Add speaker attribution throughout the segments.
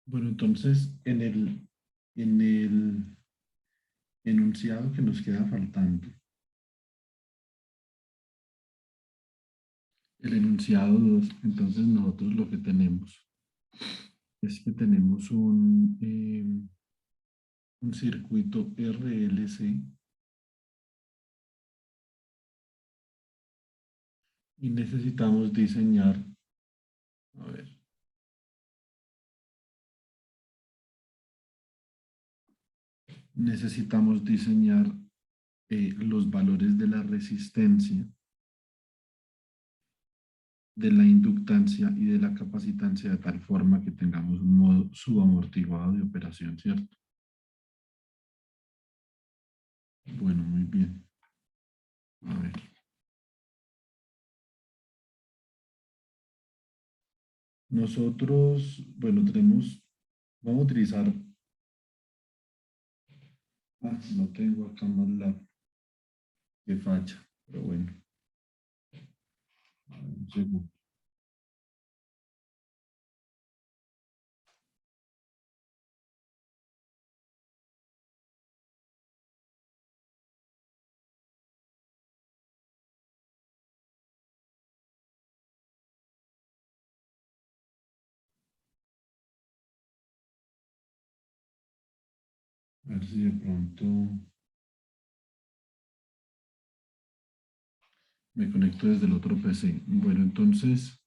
Speaker 1: Bueno, entonces en el enunciado que nos queda faltando, el enunciado 2, entonces nosotros lo que tenemos es que tenemos un circuito RLC y necesitamos diseñar, a ver, necesitamos diseñar los valores de la resistencia, de la inductancia y de la capacitancia de tal forma que tengamos un modo subamortiguado de operación, ¿cierto? Bueno, muy bien. A ver, nosotros, bueno, vamos a utilizar, no tengo acá más la que facha, pero bueno, a ver, un segundo. A ver si de pronto me conecto desde el otro PC. Bueno, entonces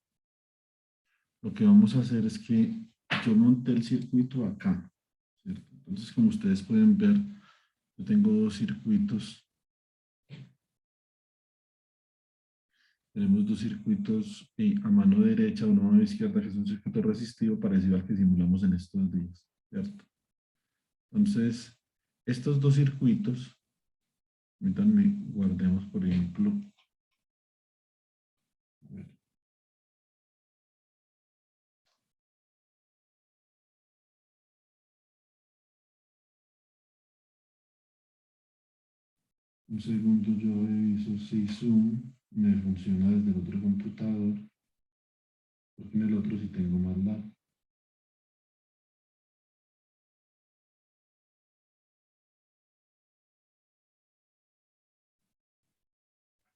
Speaker 1: lo que vamos a hacer es que yo monté el circuito acá, ¿cierto? Entonces, como ustedes pueden ver, yo tengo dos circuitos. Tenemos dos circuitos a mano derecha, uno a mano izquierda, que es un circuito resistivo parecido al que simulamos en estos días, ¿cierto? Entonces, estos dos circuitos, permítanme, guardemos, por ejemplo, a ver, un segundo, yo reviso si Zoom me funciona desde el otro computador, porque en el otro sí tengo más largo.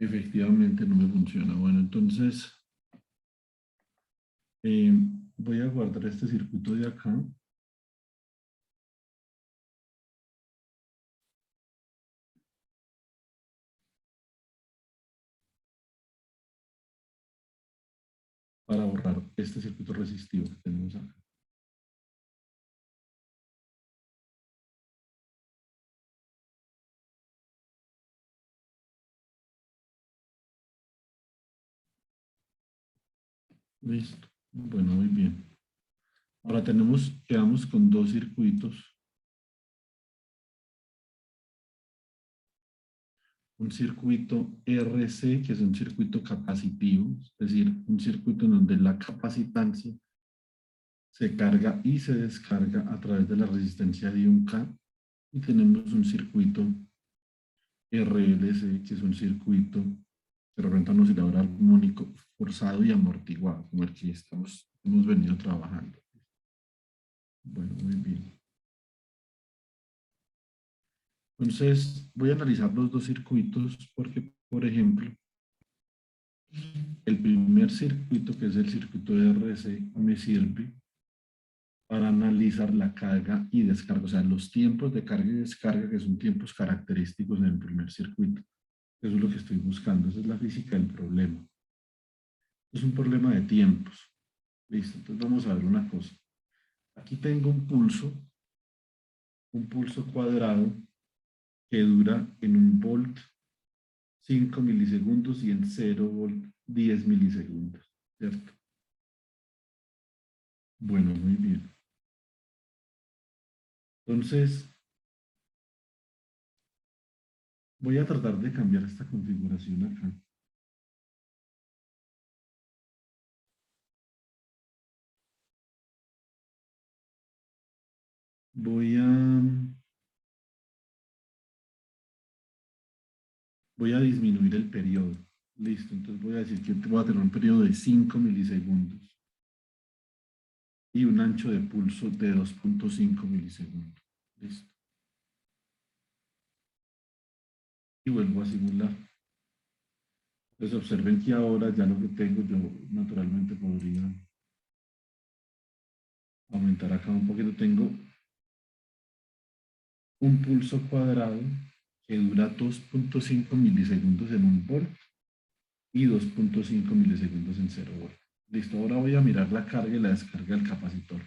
Speaker 1: Efectivamente no me funciona. Bueno, entonces eh, voy a guardar este circuito de acá. Para borrar este circuito resistivo que tenemos acá. Listo. Bueno, muy bien. Ahora quedamos con dos circuitos. Un circuito RC, que es un circuito capacitivo, es decir, un circuito en donde la capacitancia se carga y se descarga a través de la resistencia de un K. Y tenemos un circuito RLC, que es un circuito que representa un oscilador armónico forzado y amortiguado, como el que hemos venido trabajando. Bueno, muy bien. Entonces, voy a analizar los dos circuitos porque, por ejemplo, el primer circuito, que es el circuito de RC, me sirve para analizar la carga y descarga, o sea, los tiempos de carga y descarga, que son tiempos característicos en el primer circuito. Eso es lo que estoy buscando, esa es la física del problema. Es un problema de tiempos. Listo, entonces vamos a ver una cosa. Aquí tengo un pulso cuadrado que dura en un volt 5 milisegundos y en 0 volt 10 milisegundos, ¿cierto? Bueno, muy bien. Entonces, voy a tratar de cambiar esta configuración acá. Voy a, voy a disminuir el periodo. Listo, entonces voy a decir que voy a tener un periodo de 5 milisegundos. y un ancho de pulso de 2.5 milisegundos. Listo. Y vuelvo a simular. Entonces observen que ahora ya lo que tengo, yo naturalmente podría aumentar acá un poquito. Tengo un pulso cuadrado que dura 2.5 milisegundos en un volt y 2.5 milisegundos en 0 volt. Listo, ahora voy a mirar la carga y la descarga del capacitor.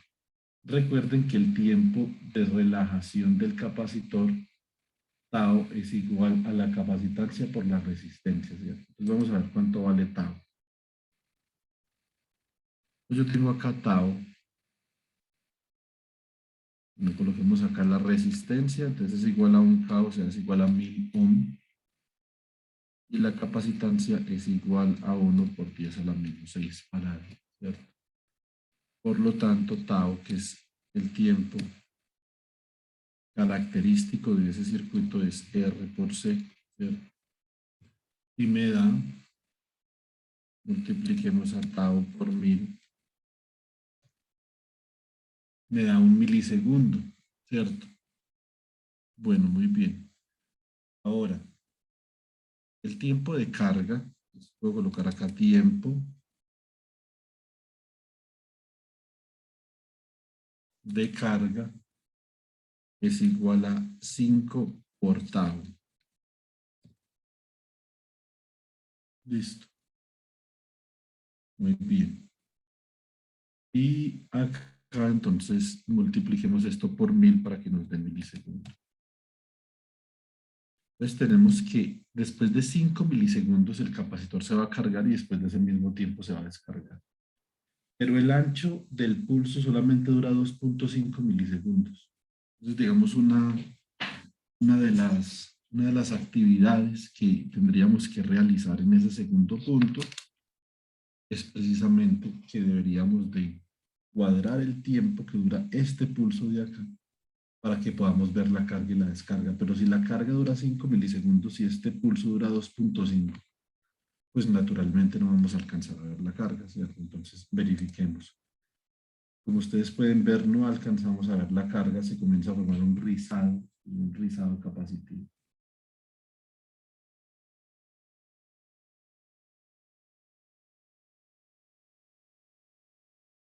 Speaker 1: Recuerden que el tiempo de relajación del capacitor tau es igual a la capacitancia por la resistencia, ¿cierto? Entonces vamos a ver cuánto vale tau. Pues yo tengo acá tau. Nos coloquemos acá la resistencia, entonces es igual a 1K, o sea, es igual a 1000 ohm. Y la capacitancia es igual a 1 por 10 a la menos 6 farad, ¿cierto? Por lo tanto, tau, que es el tiempo característico de ese circuito, es R por C, ¿cierto? Y me da, multipliquemos a tau por 1000, me da 1 milisegundo, ¿cierto? Bueno, muy bien. Ahora, el tiempo de carga, puedo colocar acá tiempo de carga es igual a 5 por tau. Listo. Muy bien. Y acá entonces multipliquemos esto por 1000 para que nos den milisegundos. Entonces tenemos que después de 5 milisegundos el capacitor se va a cargar y después de ese mismo tiempo se va a descargar. Pero el ancho del pulso solamente dura 2.5 milisegundos. Entonces digamos una de las actividades que tendríamos que realizar en ese segundo punto es precisamente que deberíamos de cuadrar el tiempo que dura este pulso de acá para que podamos ver la carga y la descarga. Pero si la carga dura 5 milisegundos y este pulso dura 2.5, pues naturalmente no vamos a alcanzar a ver la carga, ¿cierto? Entonces verifiquemos. Como ustedes pueden ver, no alcanzamos a ver la carga, se comienza a formar un rizado capacitivo.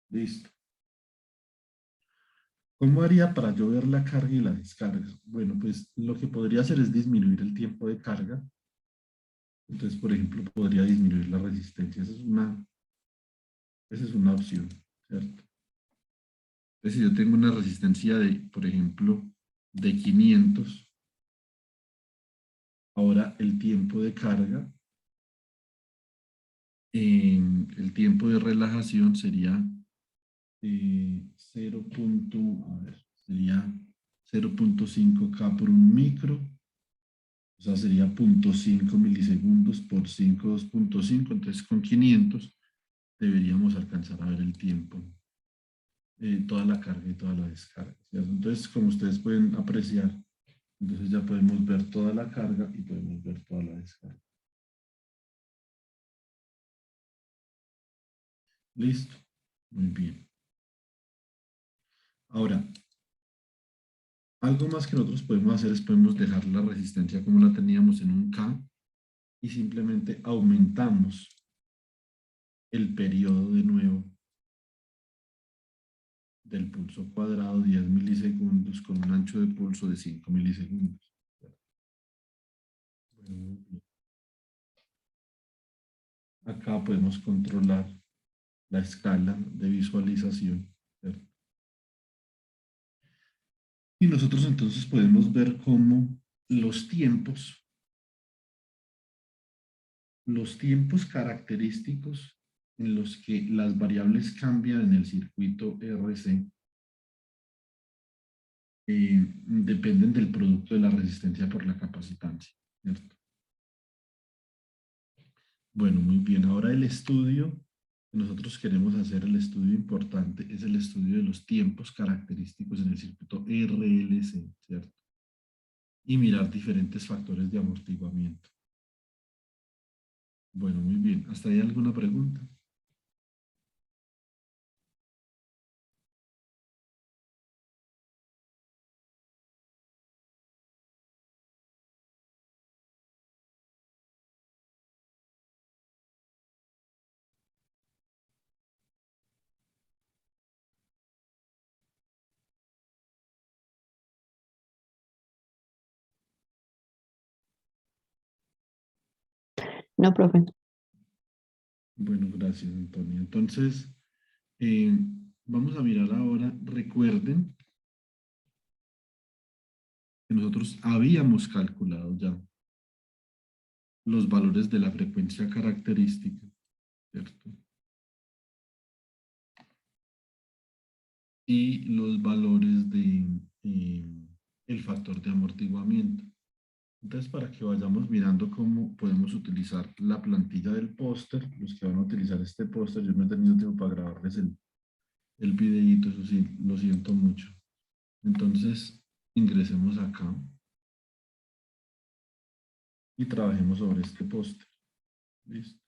Speaker 1: Listo. ¿Cómo haría para yo ver la carga y la descarga? Bueno, pues lo que podría hacer es disminuir el tiempo de carga. Entonces, por ejemplo, podría disminuir la resistencia. Esa es una opción, ¿cierto? Entonces, si yo tengo una resistencia de, por ejemplo, de 500, ahora el tiempo de carga, el tiempo de relajación sería 0. A ver, sería 0.5K por un micro, o sea, sería 0.5 milisegundos por 5, 2.5, entonces con 500 deberíamos alcanzar a ver el tiempo, toda la carga y toda la descarga, ¿cierto? Entonces, como ustedes pueden apreciar, entonces ya podemos ver toda la carga y podemos ver toda la descarga. Listo, muy bien. Ahora, algo más que nosotros podemos hacer es podemos dejar la resistencia como la teníamos en un K y simplemente aumentamos el periodo de nuevo del pulso cuadrado 10 milisegundos con un ancho de pulso de 5 milisegundos. Bueno, acá podemos controlar la escala de visualización, ¿cierto? Y nosotros entonces podemos ver cómo los tiempos característicos en los que las variables cambian en el circuito RC dependen del producto de la resistencia por la capacitancia, ¿cierto? Bueno, muy bien. Ahora el estudio que nosotros queremos hacer, el estudio importante, es el estudio de los tiempos característicos en el circuito RLC, ¿cierto? Y mirar diferentes factores de amortiguamiento. Bueno, muy bien. ¿Hasta ahí alguna pregunta?
Speaker 2: Bueno, profe.
Speaker 1: Bueno, gracias, Antonio. Entonces, eh, vamos a mirar ahora. Recuerden que nosotros habíamos calculado ya los valores de la frecuencia característica, ¿cierto? Y los valores de el factor de amortiguamiento. Entonces, para que vayamos mirando cómo podemos utilizar la plantilla del póster, los que van a utilizar este póster, yo no he tenido tiempo para grabarles el videíto, eso sí, lo siento mucho. Entonces, ingresemos acá y trabajemos sobre este póster. ¿Listo?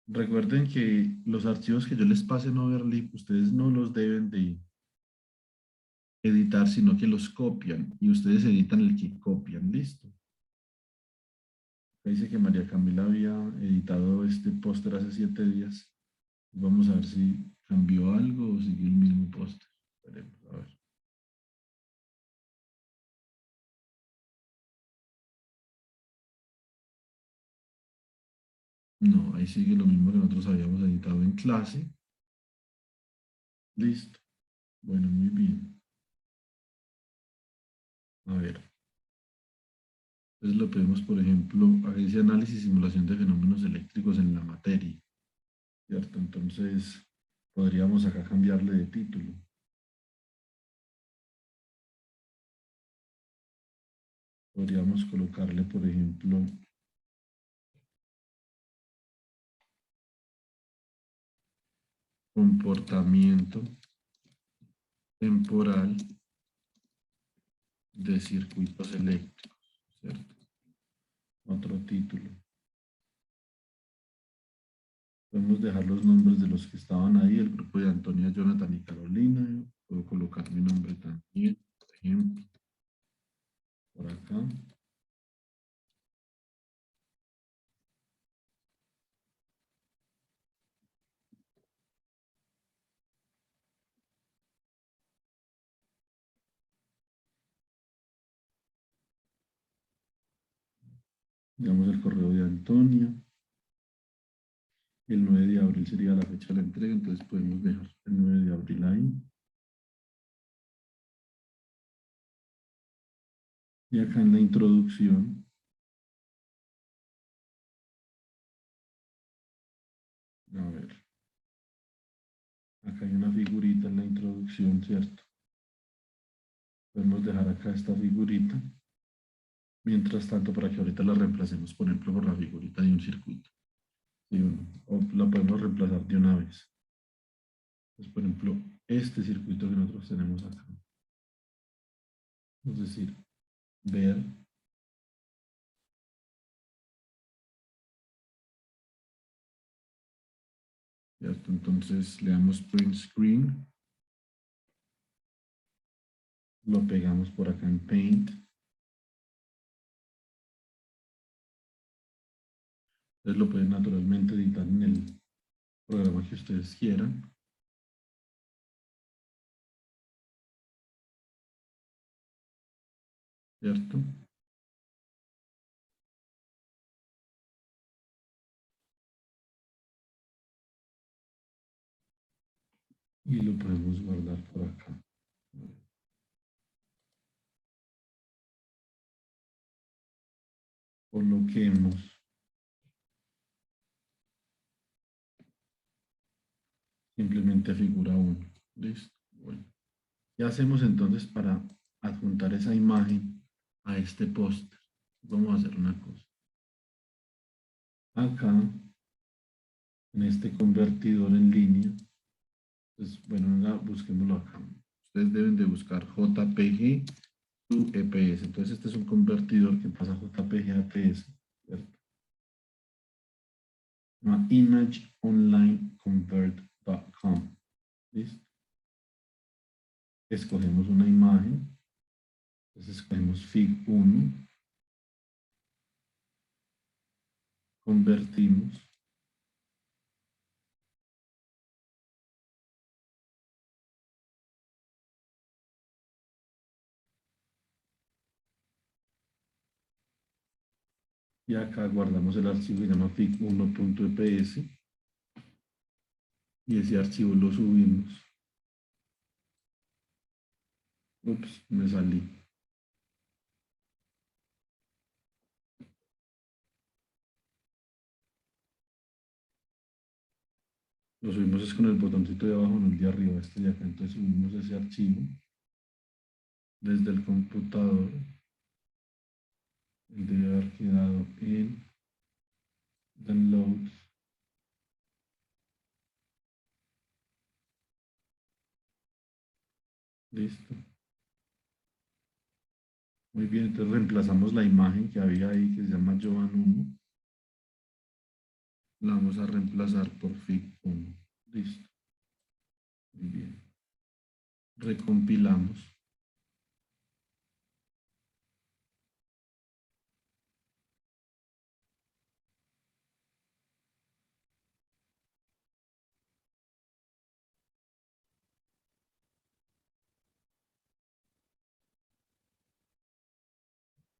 Speaker 1: Recuerden que los archivos que yo les pase en Overleaf, ustedes no los deben de editar, sino que los copian y ustedes editan el que copian. ¿Listo? Dice que María Camila había editado este póster hace 7 días. Vamos a ver si cambió algo o sigue el mismo póster. Esperemos, a ver. No, ahí sigue lo mismo que nosotros habíamos editado en clase. Listo. Bueno, muy bien. A ver. Entonces lo pedimos, por ejemplo, aquí dice análisis y simulación de fenómenos eléctricos en la materia. ¿Cierto? Entonces podríamos acá cambiarle de título. Podríamos colocarle, por ejemplo, comportamiento temporal de circuitos eléctricos, ¿cierto? Otro título. Podemos dejar los nombres de los que estaban ahí, el grupo de Antonia, Jonathan y Carolina. Puedo colocar mi nombre también, por ejemplo, por acá. Digamos el correo de Antonia. El 9 de abril sería la fecha de la entrega, entonces podemos dejar el 9 de abril ahí. Y acá en la introducción, a ver, acá hay una figurita en la introducción, ¿cierto? Podemos dejar acá esta figurita. Mientras tanto, para que ahorita la reemplacemos, por ejemplo, por la figurita de un circuito. ¿Sí o no? O la podemos reemplazar de una vez. Entonces, por ejemplo, este circuito que nosotros tenemos acá. Es decir, ver, ¿cierto? Entonces le damos print screen, lo pegamos por acá en Paint. Entonces lo pueden naturalmente editar en el programa que ustedes quieran. ¿Cierto? Y lo podemos guardar por acá. Coloquemos simplemente figura 1. ¿Listo? Bueno. ¿Qué hacemos entonces para adjuntar esa imagen a este póster? Vamos a hacer una cosa. Acá, en este convertidor en línea, pues bueno, busquémoslo acá. Ustedes deben de buscar JPG to EPS. Entonces este es un convertidor que pasa JPG a EPS, ¿cierto? imageonlineconvert.com. ¿Listo? Escogemos una imagen. Entonces escogemos FIG1. Convertimos. Y acá guardamos el archivo que se llama fic1.eps y ese archivo lo subimos. Ups, me salí. Lo subimos es con el botoncito de abajo, no el de arriba, este de acá. Entonces subimos ese archivo desde el computador. El debe haber quedado en downloads. Listo. Muy bien, entonces reemplazamos la imagen que había ahí que se llama Joan 1. La vamos a reemplazar por FIC 1. Listo. Muy bien. Recompilamos.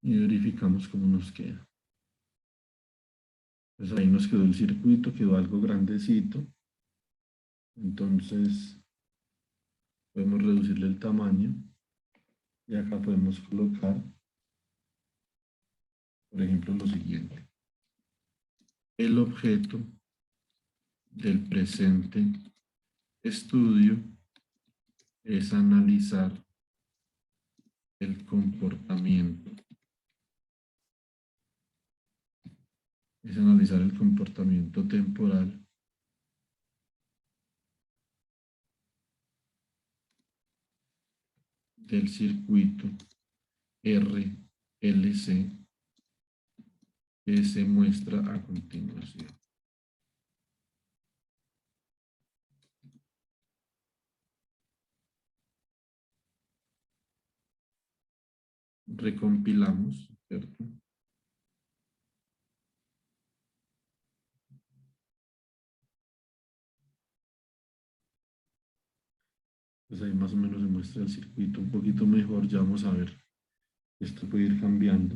Speaker 1: Y verificamos cómo nos queda. Pues ahí nos quedó el circuito, quedó algo grandecito. Entonces podemos reducirle el tamaño. Y acá podemos colocar, por ejemplo, lo siguiente. El objeto del presente estudio es analizar el comportamiento. Es analizar el comportamiento temporal del circuito RLC que se muestra a continuación. Recompilamos, ¿cierto? Pues ahí más o menos se muestra el circuito un poquito mejor. Ya vamos a ver. Esto puede ir cambiando.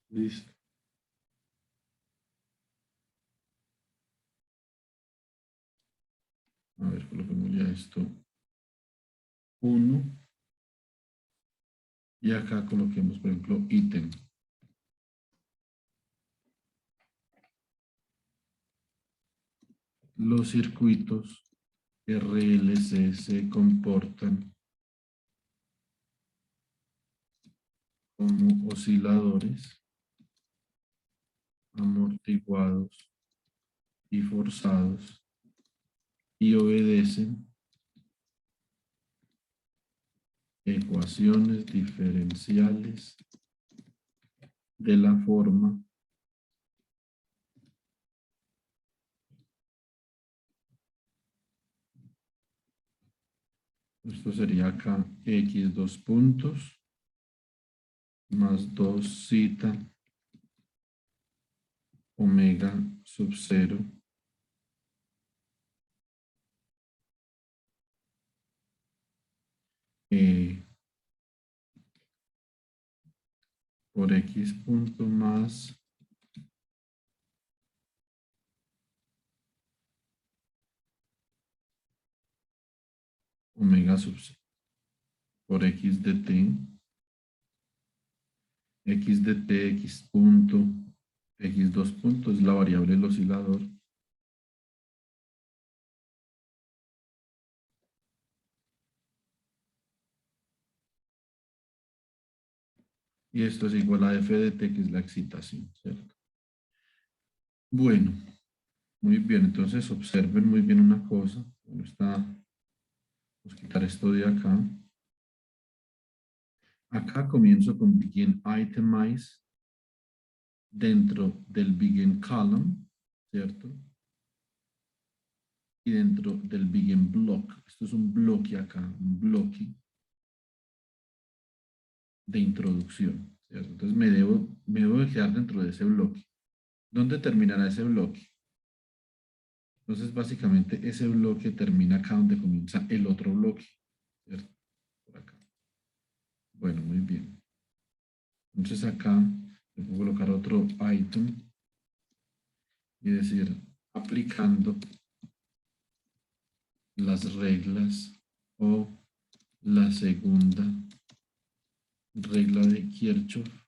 Speaker 1: Listo. A ver, coloquemos ya esto 1. Y acá coloquemos, por ejemplo, ítem. Los circuitos RLC se comportan como osciladores amortiguados y forzados y obedecen ecuaciones diferenciales de la forma esto sería acá x 2 puntos más 2 zeta omega sub 0 por x punto más omega sub 0 por x de t, x de t, x punto, x 2 puntos es la variable del oscilador. Y esto es igual a f de t, que es la excitación, ¿cierto? Bueno, muy bien, entonces observen muy bien una cosa. Vamos a quitar esto de acá. Acá comienzo con begin itemize dentro del begin column, ¿cierto? Y dentro del begin block. Esto es un bloque acá, un bloque de introducción, ¿cierto? Entonces me debo de quedar dentro de ese bloque. ¿Dónde terminará ese bloque? Entonces, básicamente, ese bloque termina acá donde comienza el otro bloque, ¿cierto? Por acá. Bueno, muy bien. Entonces acá le puedo colocar otro item y decir aplicando las reglas o la segunda regla de Kirchhoff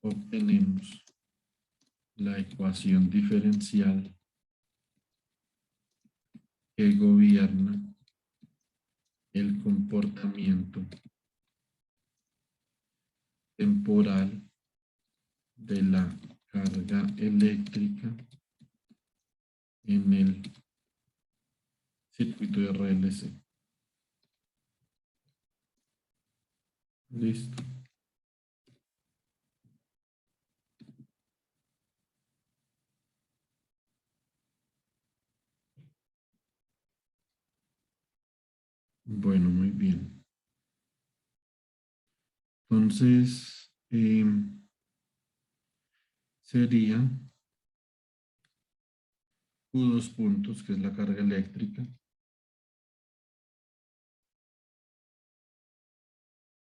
Speaker 1: obtenemos la ecuación diferencial que gobierna el comportamiento temporal de la carga eléctrica en el circuito de RLC. Listo. Bueno, muy bien. Entonces, sería Q2 puntos, que es la carga eléctrica,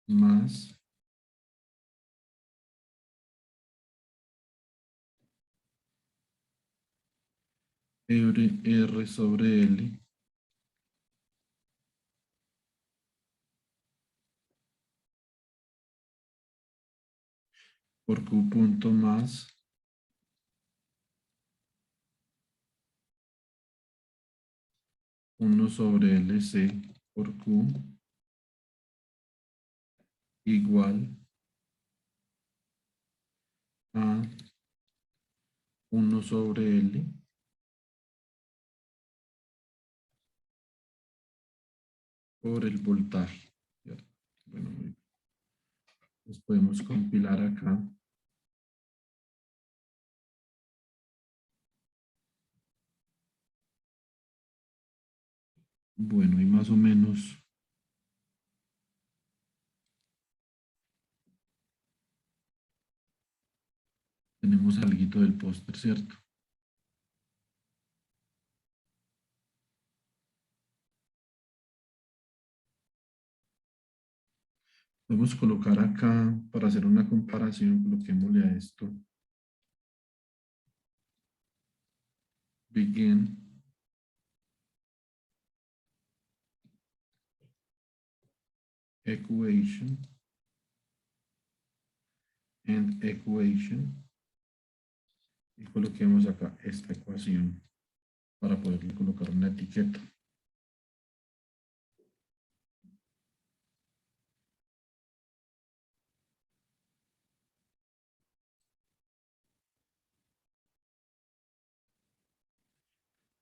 Speaker 1: más R sobre L por Q punto más uno sobre LC por Q igual a 1 sobre L por el voltaje. ¿Cierto? Bueno, muy bien. Pues podemos compilar acá. Bueno, y más o menos tenemos algo del póster, ¿cierto? Podemos colocar acá, para hacer una comparación, coloquémosle a esto. Begin. Equation. And equation. Y coloquemos acá esta ecuación para poderle colocar una etiqueta.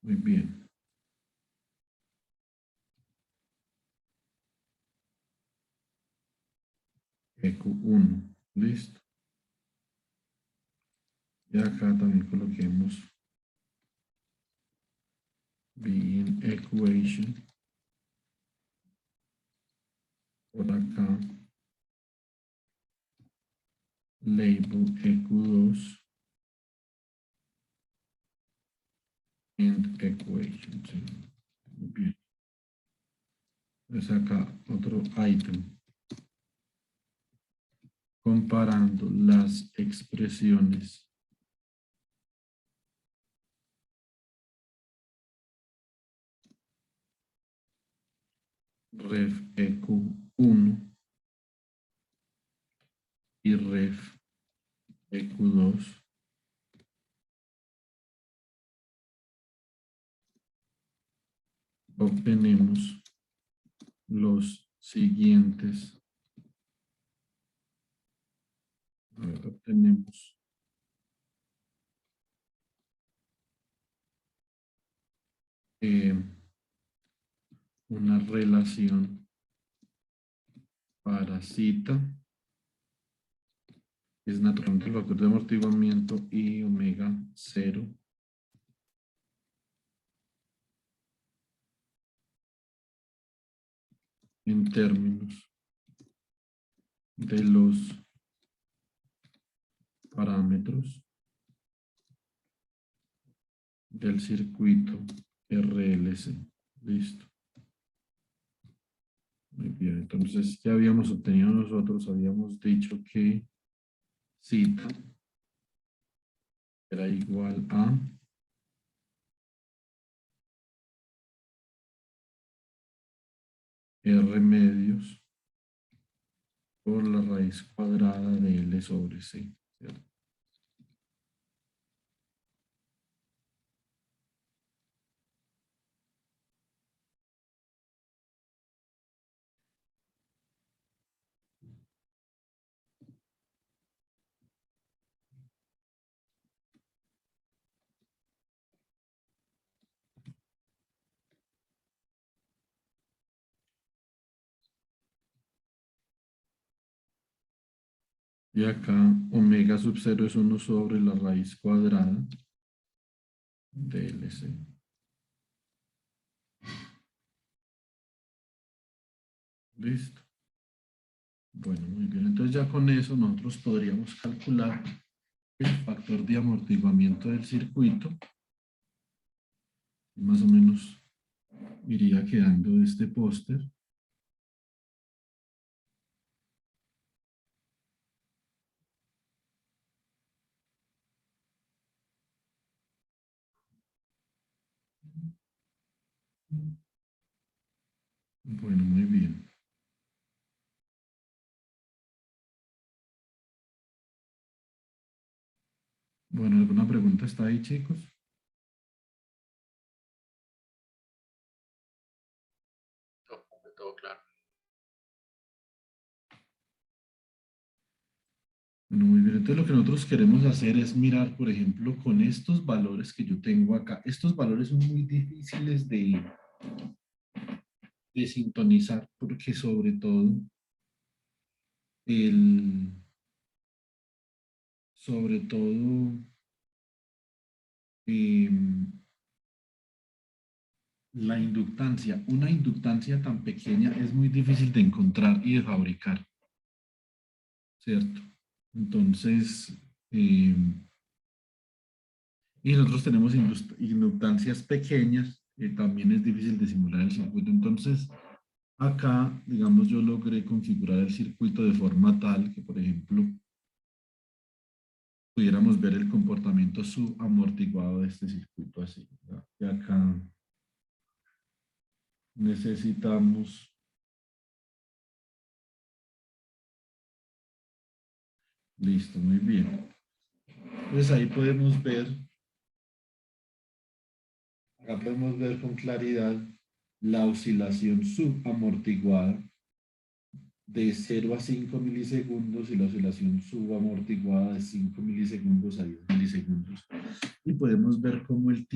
Speaker 1: Muy bien. EQ1. Listo. Y acá también coloquemos begin equation. Por acá label EQ2 and equation. Sí. Muy bien. Entonces acá otro item. Comparando las expresiones ref EQ1 y ref EQ2 obtenemos los siguientes. Obtenemos una relación parasita, que es naturalmente el factor de amortiguamiento y omega 0 en términos de los parámetros del circuito RLC. Listo. bien. Entonces ya habíamos obtenido nosotros, habíamos dicho que cita era igual a R medios por la raíz cuadrada de L sobre C, ¿cierto? Y acá omega sub 0 es 1 sobre la raíz cuadrada de LC. Listo. Bueno, muy bien. Entonces ya con eso nosotros podríamos calcular el factor de amortiguamiento del circuito. Más o menos iría quedando este póster. Bueno, muy bien. Bueno, ¿alguna pregunta está ahí, chicos?
Speaker 2: Todo claro.
Speaker 1: Bueno, muy bien. Entonces lo que nosotros queremos hacer es mirar, por ejemplo, con estos valores que yo tengo acá. Estos valores son muy difíciles de sintonizar porque sobre todo el, sobre todo em, la inductancia. Una inductancia tan pequeña es muy difícil de encontrar y de fabricar, ¿cierto? Entonces, y nosotros tenemos inductancias pequeñas, también es difícil de simular el circuito. Entonces, acá, digamos, yo logré configurar el circuito de forma tal que, por ejemplo, pudiéramos ver el comportamiento subamortiguado de este circuito así, ¿verdad? Y acá necesitamos, listo, muy bien. Entonces ahí podemos ver, acá podemos ver con claridad la oscilación subamortiguada de 0 a 5 milisegundos y la oscilación subamortiguada de 5 milisegundos a 10 milisegundos. Y podemos ver cómo el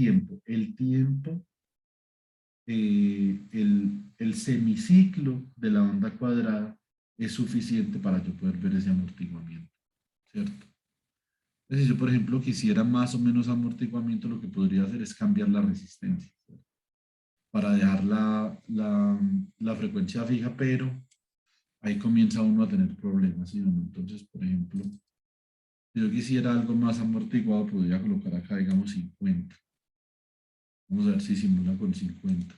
Speaker 1: semiciclo de la onda cuadrada es suficiente para yo poder ver ese amortiguamiento, ¿cierto? Entonces, si yo, por ejemplo, quisiera más o menos amortiguamiento, lo que podría hacer es cambiar la resistencia, ¿cierto? Para dejar la frecuencia fija, pero ahí comienza uno a tener problemas, ¿sí? Entonces, por ejemplo, si yo quisiera algo más amortiguado, podría colocar acá, digamos, 50. Vamos a ver si simula con 50.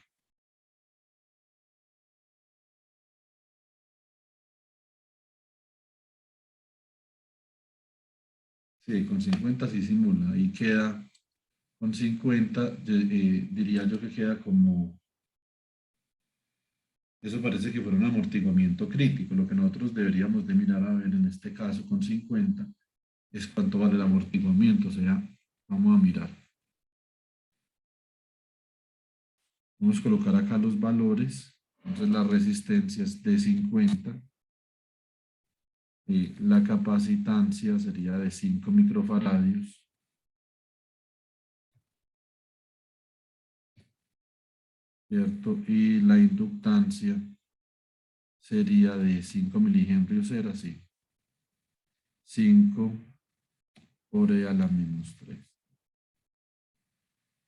Speaker 1: Sí, con 50 sí simula. Ahí queda con 50, diría yo que queda como, eso parece que fuera un amortiguamiento crítico. Lo que nosotros deberíamos de mirar a ver en este caso con 50 es cuánto vale el amortiguamiento. O sea, vamos a mirar. Vamos a colocar acá los valores. Entonces la resistencia es de 50. Y la capacitancia sería de 5 microfaradios. ¿Cierto? Y la inductancia sería de 5 milihenrios, era así. 5 por E a la menos 3.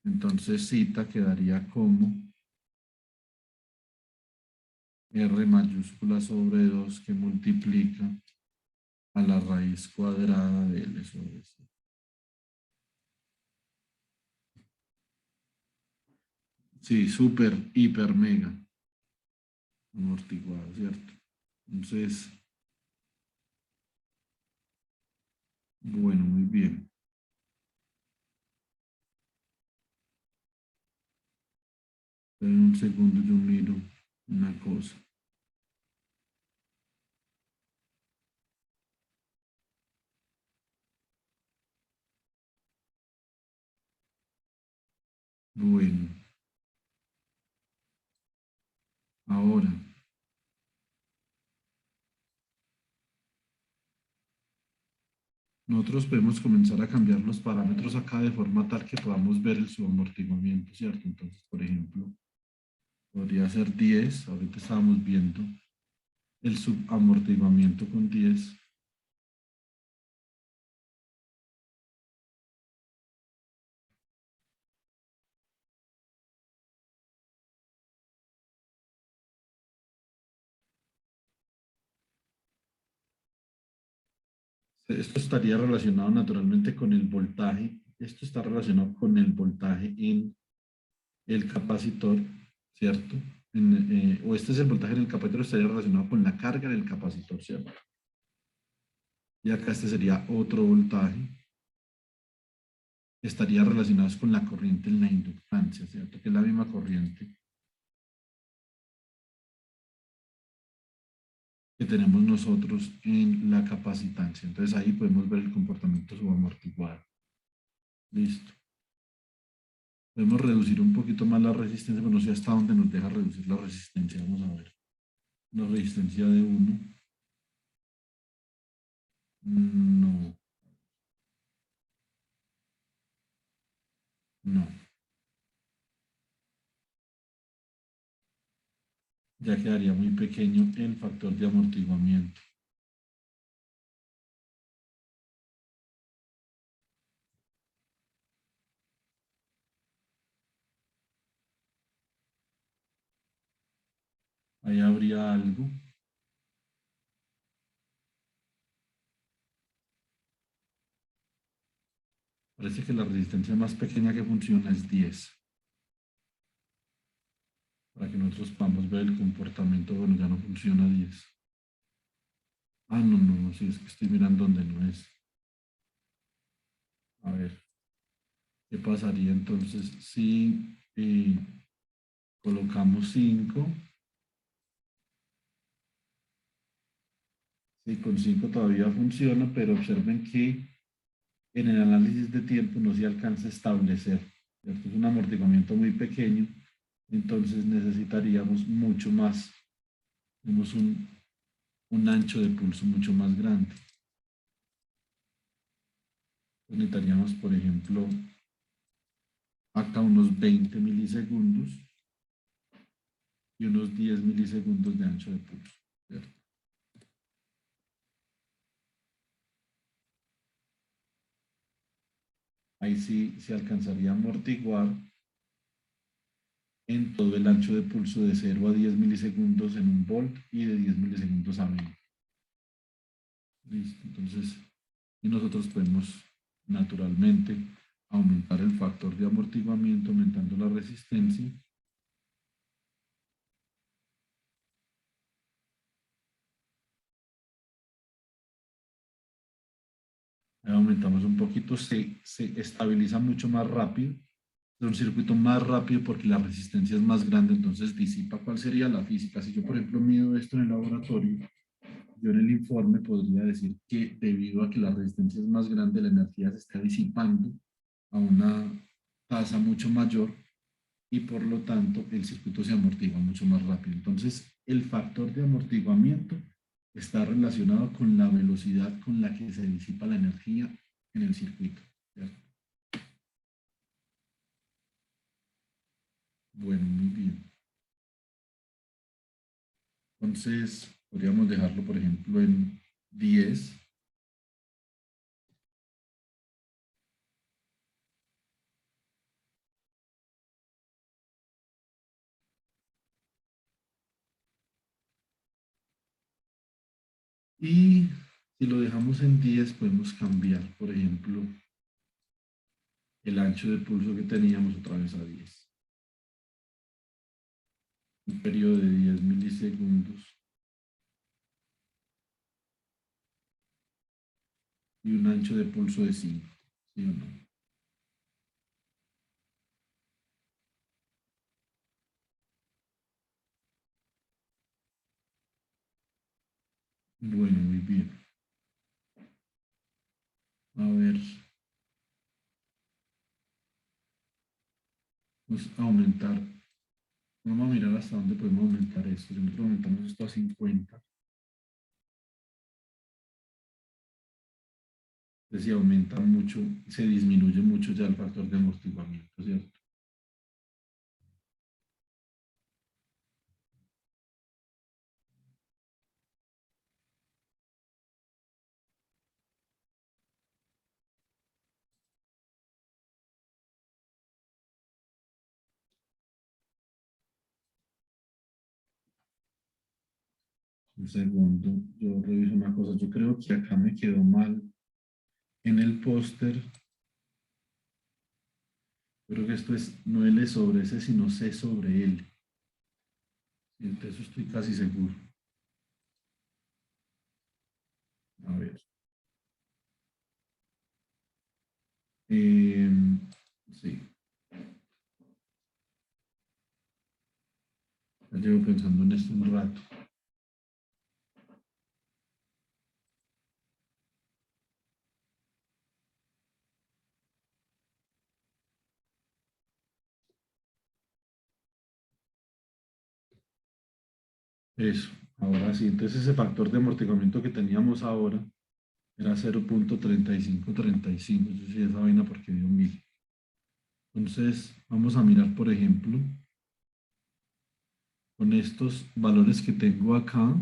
Speaker 1: Entonces cita quedaría como R mayúscula sobre 2 que multiplica a la raíz cuadrada de L sobre C. Sí, súper, hiper, mega. amortiguado, ¿cierto? Entonces, bueno, muy bien. En un segundo yo miro una cosa. Bueno, ahora nosotros podemos comenzar a cambiar los parámetros acá de forma tal que podamos ver el subamortiguamiento, ¿cierto? Entonces, por ejemplo, podría ser 10. Ahorita estábamos viendo el subamortiguamiento con 10. Esto estaría relacionado naturalmente con el voltaje. Esto está relacionado con el voltaje en el capacitor, ¿cierto? O este es el voltaje en el capacitor, estaría relacionado con la carga del capacitor, ¿cierto? Y acá este sería otro voltaje. Estaría relacionado con la corriente en la inductancia, ¿cierto? Que es la misma corriente que tenemos nosotros en la capacitancia. Entonces ahí podemos ver el comportamiento subamortiguado. Listo. Podemos reducir un poquito más la resistencia, pero no sé hasta dónde nos deja reducir la resistencia. Vamos a ver. Una resistencia de 1. No, no. Ya quedaría muy pequeño el factor de amortiguamiento. Ahí habría algo. Parece que la resistencia más pequeña que funciona es 10. Para que nosotros podamos ver el comportamiento, bueno, ya no funciona 10. Ah, no, no, no, sí, es que estoy mirando donde no es. A ver, ¿qué pasaría entonces si colocamos 5? Sí, con 5 todavía funciona, pero observen que en el análisis de tiempo no se alcanza a establecer, ¿cierto? Es un amortiguamiento muy pequeño, entonces necesitaríamos mucho más, tenemos un ancho de pulso mucho más grande. Necesitaríamos, por ejemplo, acá unos 20 milisegundos y unos 10 milisegundos de ancho de pulso, ¿cierto? Ahí sí se alcanzaría a amortiguar en todo el ancho de pulso de 0 a 10 milisegundos en un volt y de 10 milisegundos a 20. Listo, entonces, y nosotros podemos naturalmente aumentar el factor de amortiguamiento, aumentando la resistencia. Ahí aumentamos un poquito, se estabiliza mucho más rápido. Es un circuito más rápido porque la resistencia es más grande, entonces disipa. ¿Cuál sería la física? Si yo, por ejemplo, mido esto en el laboratorio, yo en el informe podría decir que debido a que la resistencia es más grande, la energía se está disipando a una tasa mucho mayor y por lo tanto el circuito se amortigua mucho más rápido. Entonces, el factor de amortiguamiento está relacionado con la velocidad con la que se disipa la energía en el circuito, ¿cierto? Bueno, muy bien. Entonces, podríamos dejarlo, por ejemplo, en 10. Y si lo dejamos en 10, podemos cambiar, por ejemplo, el ancho de pulso que teníamos otra vez a 10. un periodo de 10 milisegundos y un ancho de pulso de 5, ¿sí o no? Bueno, muy bien. A ver, vamos a aumentar. Vamos a mirar hasta dónde podemos aumentar esto. Si nosotros aumentamos esto a 50, pues si aumenta mucho, se disminuye mucho ya el factor de amortiguamiento, ¿cierto? Un segundo, yo reviso una cosa. Yo creo que acá me quedó mal en el póster. Creo que esto es no L sobre S, sino C sobre L. Y de eso estoy casi seguro. A ver. Sí, ya llevo pensando en esto un rato. Eso, ahora sí. Entonces ese factor de amortiguamiento que teníamos ahora era 0.3535. Yo sí esa vaina porque dio 1000. Entonces vamos a mirar, por ejemplo, con estos valores que tengo acá.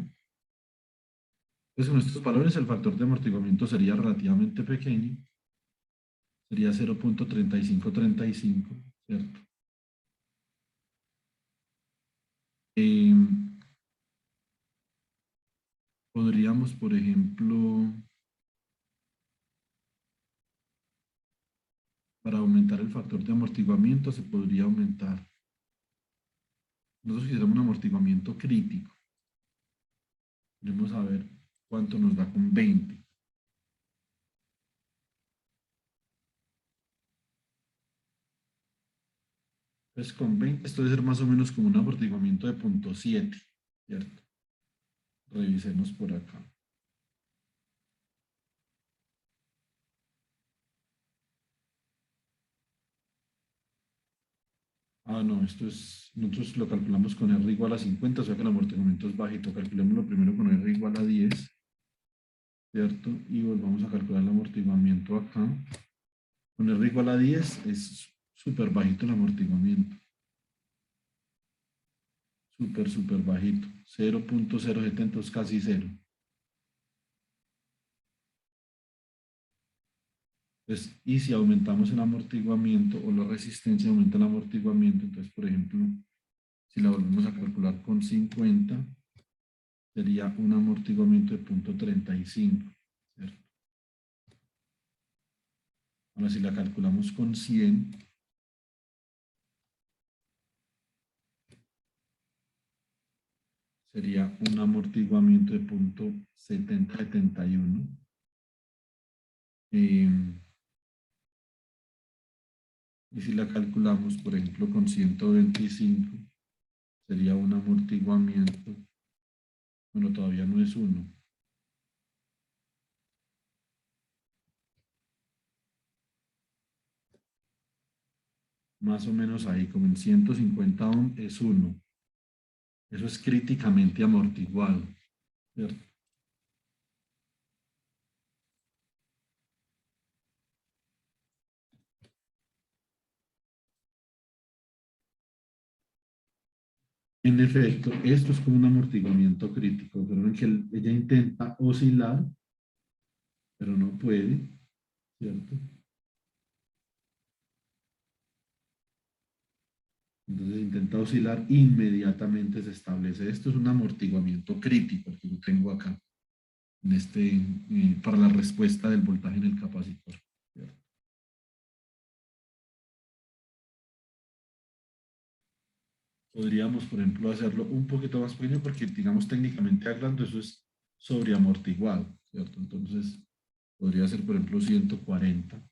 Speaker 1: Pues con estos valores el factor de amortiguamiento sería relativamente pequeño. Sería 0.3535, ¿cierto? Eh, Podríamos, por ejemplo, para aumentar el factor de amortiguamiento se podría aumentar. Nosotros quisiéramos un amortiguamiento crítico. Vamos a ver cuánto nos da con 20. Entonces con 20 esto debe ser más o menos como un amortiguamiento de 0.7, ¿cierto? Revisemos por acá. Ah, no, esto es, nosotros lo calculamos con R igual a 50, o sea que el amortiguamiento es bajito. Calculémoslo primero con R igual a 10, ¿cierto? Y volvamos a calcular el amortiguamiento acá. Con R igual a 10 es súper bajito el amortiguamiento. Súper bajito. 0.070 es casi cero. Entonces, y si aumentamos el amortiguamiento o la resistencia aumenta el amortiguamiento, entonces, por ejemplo, si la volvemos a calcular con 50, sería un amortiguamiento de 0.35, ¿cierto? Ahora, si la calculamos con 100, sería un amortiguamiento de 0.7071. Y si la calculamos, por ejemplo, con 125, sería un amortiguamiento, bueno, todavía no es uno. Más o menos ahí, como en 150 ohm es uno. Eso es críticamente amortiguado, ¿cierto? En efecto, esto es como un amortiguamiento crítico, pero en que ella intenta oscilar, pero no puede, ¿cierto? Entonces intenta oscilar, inmediatamente se establece. Esto es un amortiguamiento crítico que yo tengo acá, en para la respuesta del voltaje en el capacitor, ¿cierto? Podríamos, por ejemplo, hacerlo un poquito más pequeño porque, digamos, técnicamente hablando, eso es sobreamortiguado, ¿cierto? Entonces, podría ser, por ejemplo, 140.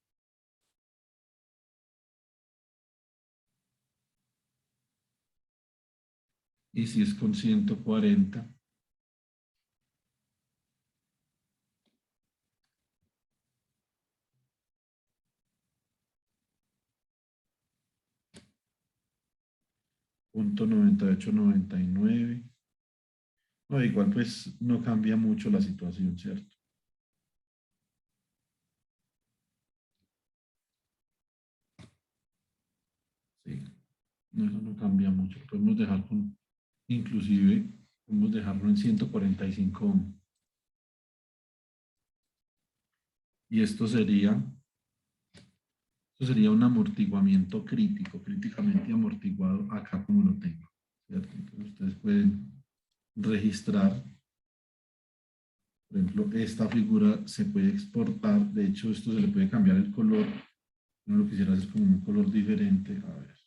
Speaker 1: Y si es con 140, punto 9899. No, igual pues no cambia mucho la situación, ¿cierto? Sí, no, eso no cambia mucho. Podemos dejar con, inclusive, podemos dejarlo en 145 ohms. Y esto sería un amortiguamiento crítico, críticamente amortiguado acá como lo tengo, ¿cierto? Entonces ustedes pueden registrar, por ejemplo, esta figura se puede exportar, de hecho esto se le puede cambiar el color, no lo quisiera hacer como un color diferente, a ver.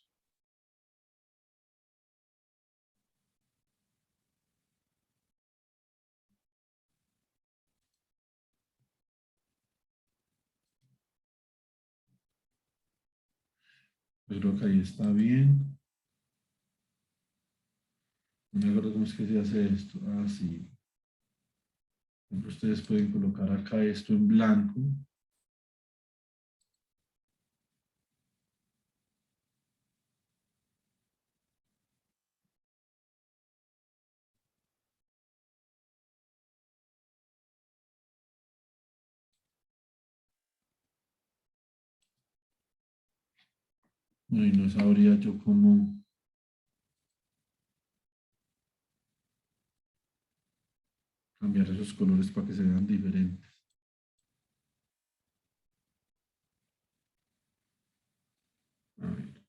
Speaker 1: Yo creo que ahí está bien. No me acuerdo cómo es que se hace esto. Ah, sí. Por ejemplo, ustedes pueden colocar acá esto en blanco. No, y no sabría yo cómo cambiar esos colores para que se vean diferentes. A ver,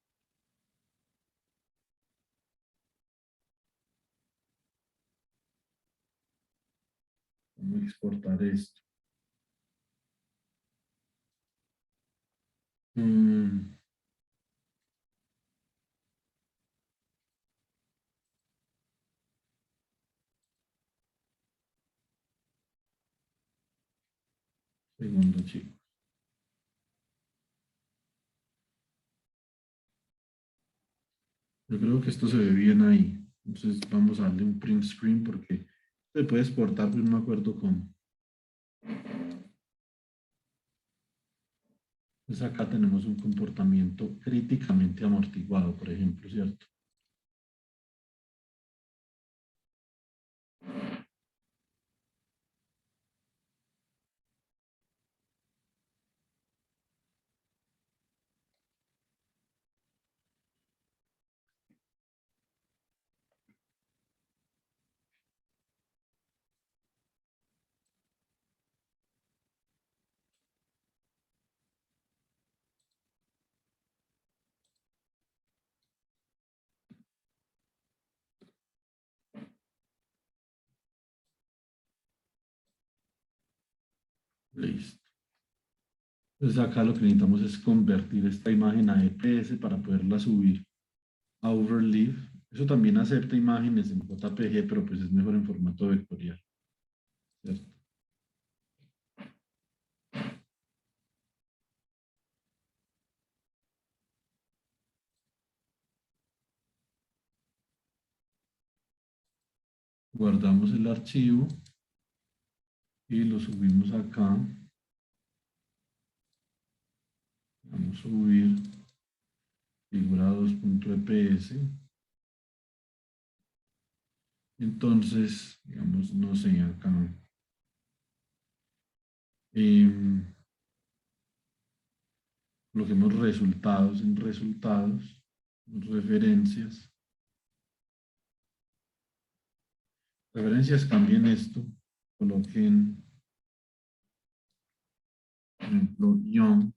Speaker 1: ¿cómo exportar esto? Mm, segundo, chicos. Yo creo que esto se ve bien ahí. Entonces vamos a darle un print screen porque se puede exportar, pero no me acuerdo cómo. Entonces acá tenemos un comportamiento críticamente amortiguado, por ejemplo, ¿cierto? Listo. Entonces acá lo que necesitamos es convertir esta imagen a EPS para poderla subir a Overleaf. Eso también acepta imágenes en JPG, pero pues es mejor en formato vectorial, ¿cierto? Guardamos el archivo y lo subimos acá. Vamos a subir figura 2.eps. Entonces, digamos, no sé, acá. Eh, Coloquemos resultados en resultados, referencias. Referencias, cambien esto. Coloquen, por ejemplo, Young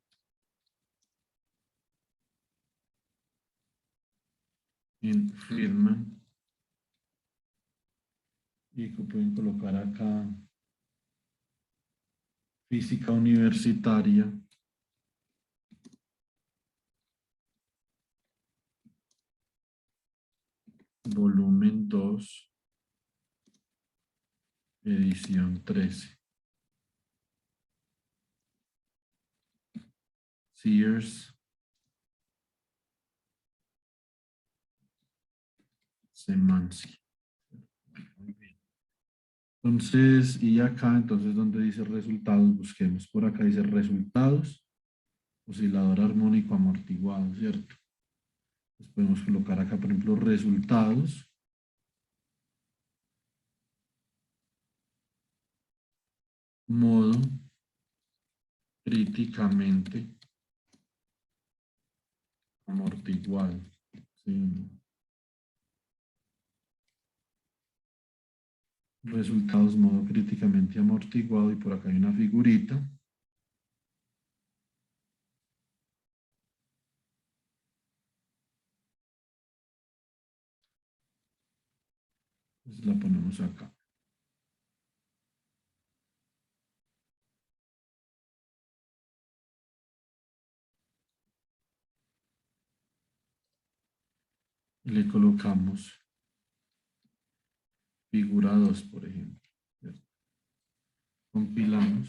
Speaker 1: en Friedman. Y pueden colocar acá física universitaria. 2, edición 13. Sears, Semansky. Muy bien. Entonces, y acá, entonces, donde dice resultados, busquemos. Por acá dice resultados, oscilador armónico amortiguado, ¿cierto? Entonces podemos colocar acá, por ejemplo, resultados. Modo críticamente amortiguado. ¿Sí? Resultados modo críticamente amortiguado y por acá hay una figurita. Entonces la ponemos acá. Y le colocamos figura 2, por ejemplo. ¿Cierto? Compilamos.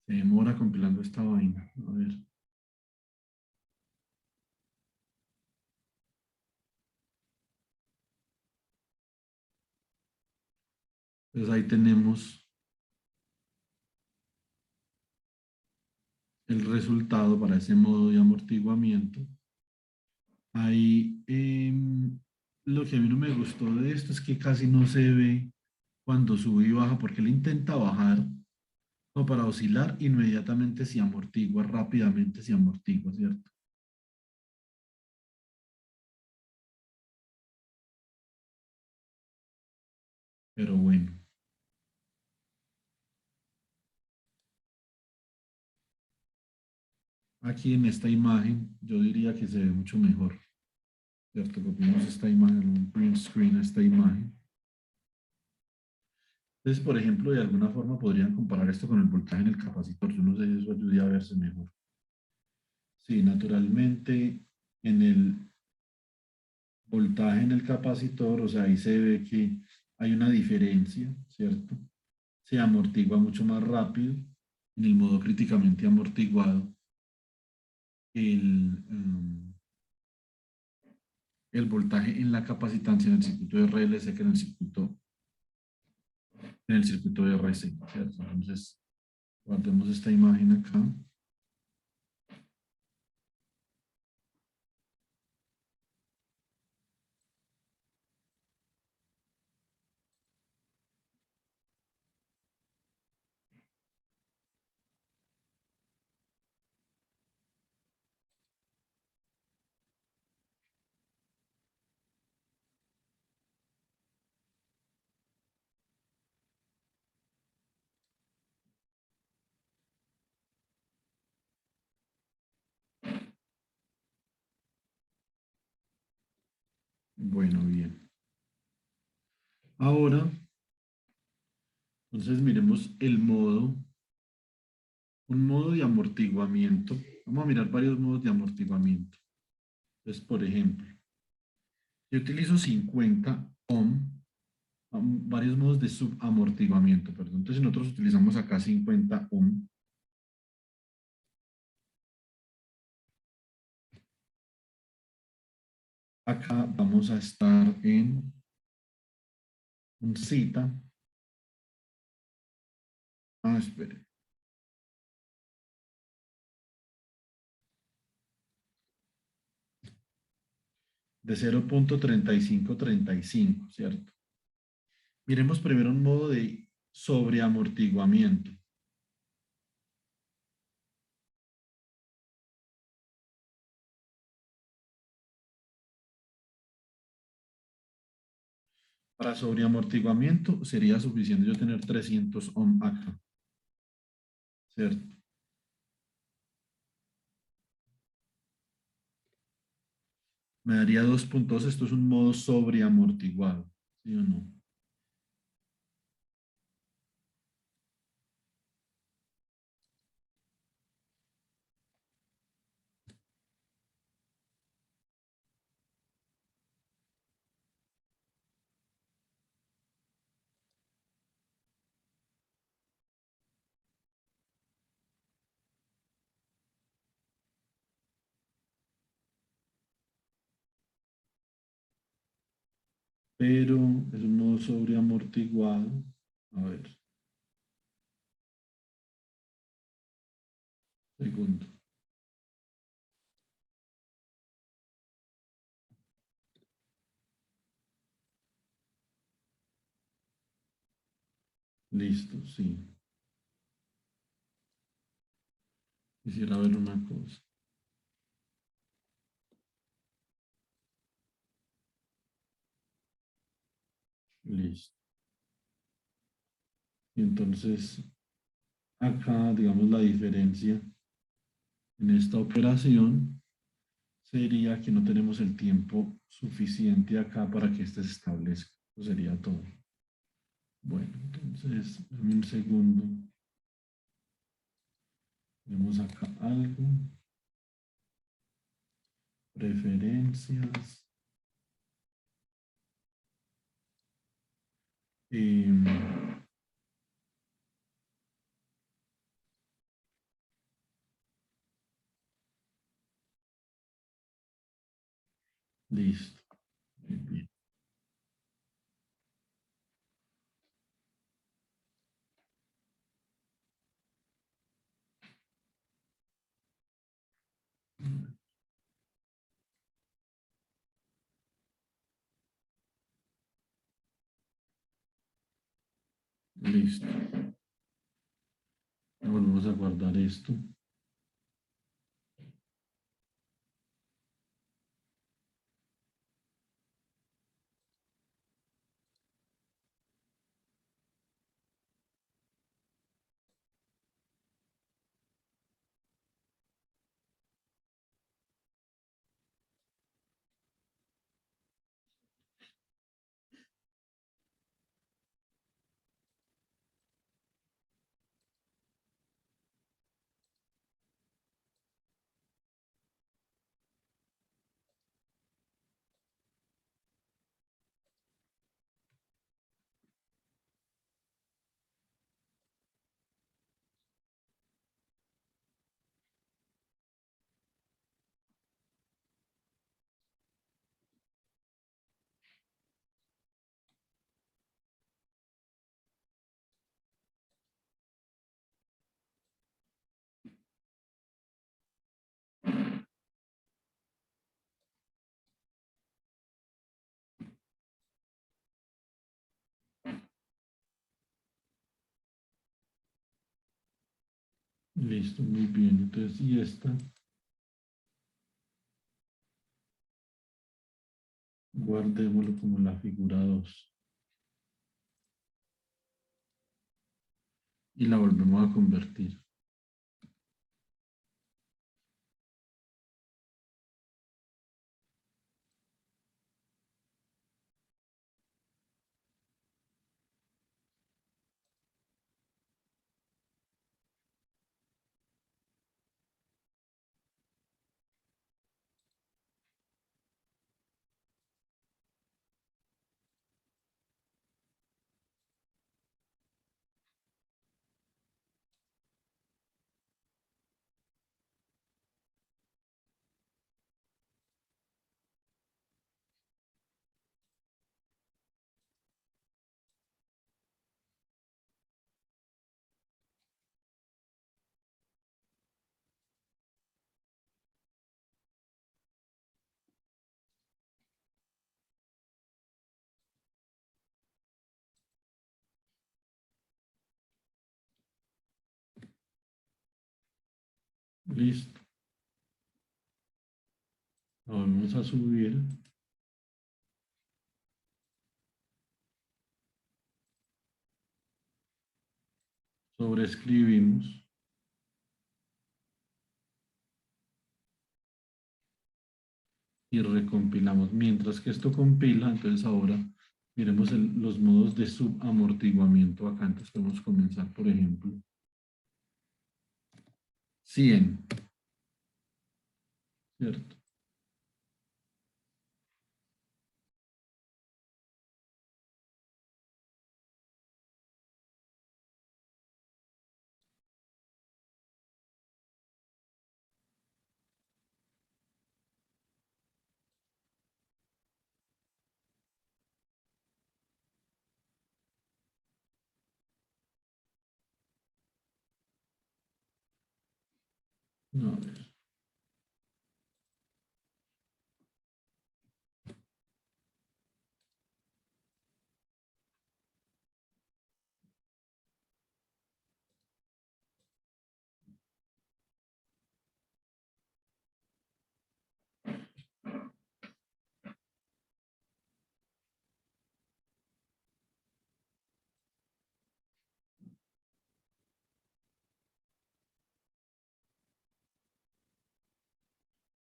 Speaker 1: Se demora compilando esta vaina. A ver. Entonces ahí tenemos el resultado para ese modo de amortiguamiento. Ahí lo que a mí no me gustó de esto es que casi no se ve cuando sube y baja, porque él intenta bajar o para oscilar, inmediatamente se amortigua, rápidamente se amortigua, ¿cierto? Pero bueno, aquí en esta imagen yo diría que se ve mucho mejor, ¿cierto? Copiamos esta imagen, un print screen a esta imagen. Entonces, por ejemplo, de alguna forma podrían comparar esto con el voltaje en el capacitor. Yo no sé si eso ayude a verse mejor. Sí, naturalmente en el voltaje en el capacitor, o sea, ahí se ve que hay una diferencia, ¿cierto? Se amortigua mucho más rápido en el modo críticamente amortiguado. El voltaje en la capacitancia en el circuito de RLC que en el circuito de RC, ¿cierto? Entonces, guardemos esta imagen acá. Bueno, bien. Ahora, entonces miremos un modo de amortiguamiento. Vamos a mirar varios modos de amortiguamiento. Entonces, por ejemplo, yo utilizo 50 ohm, varios modos de subamortiguamiento, perdón. Entonces, nosotros utilizamos acá 50 ohm. Acá vamos a estar en un cita. Ah, espere. De 0.3535, ¿cierto? Miremos primero un modo de sobreamortiguamiento. Para sobreamortiguamiento sería suficiente yo tener 300 ohm acá, ¿cierto? Me daría 2.2, esto es un modo sobreamortiguado, ¿sí o no? Pero es un modo sobreamortiguado. A ver, segundo. Listo, sí. Quisiera ver una cosa. Listo. Y entonces, acá, digamos, la diferencia en esta operación sería que no tenemos el tiempo suficiente acá para que este se establezca. Eso sería todo. Bueno, entonces, dame un segundo. Vemos acá algo. Preferencias. Em, listo. Muy bien. Listo. Volvemos a guardar esto. Listo, muy bien. Entonces, y esta, guardémoslo como la figura 2 y la volvemos a convertir. Listo. La volvemos a subir. Sobreescribimos. Y recompilamos. Mientras que esto compila, entonces ahora miremos los modos de subamortiguamiento acá. Entonces podemos comenzar, por ejemplo, 100, ¿cierto? A ver,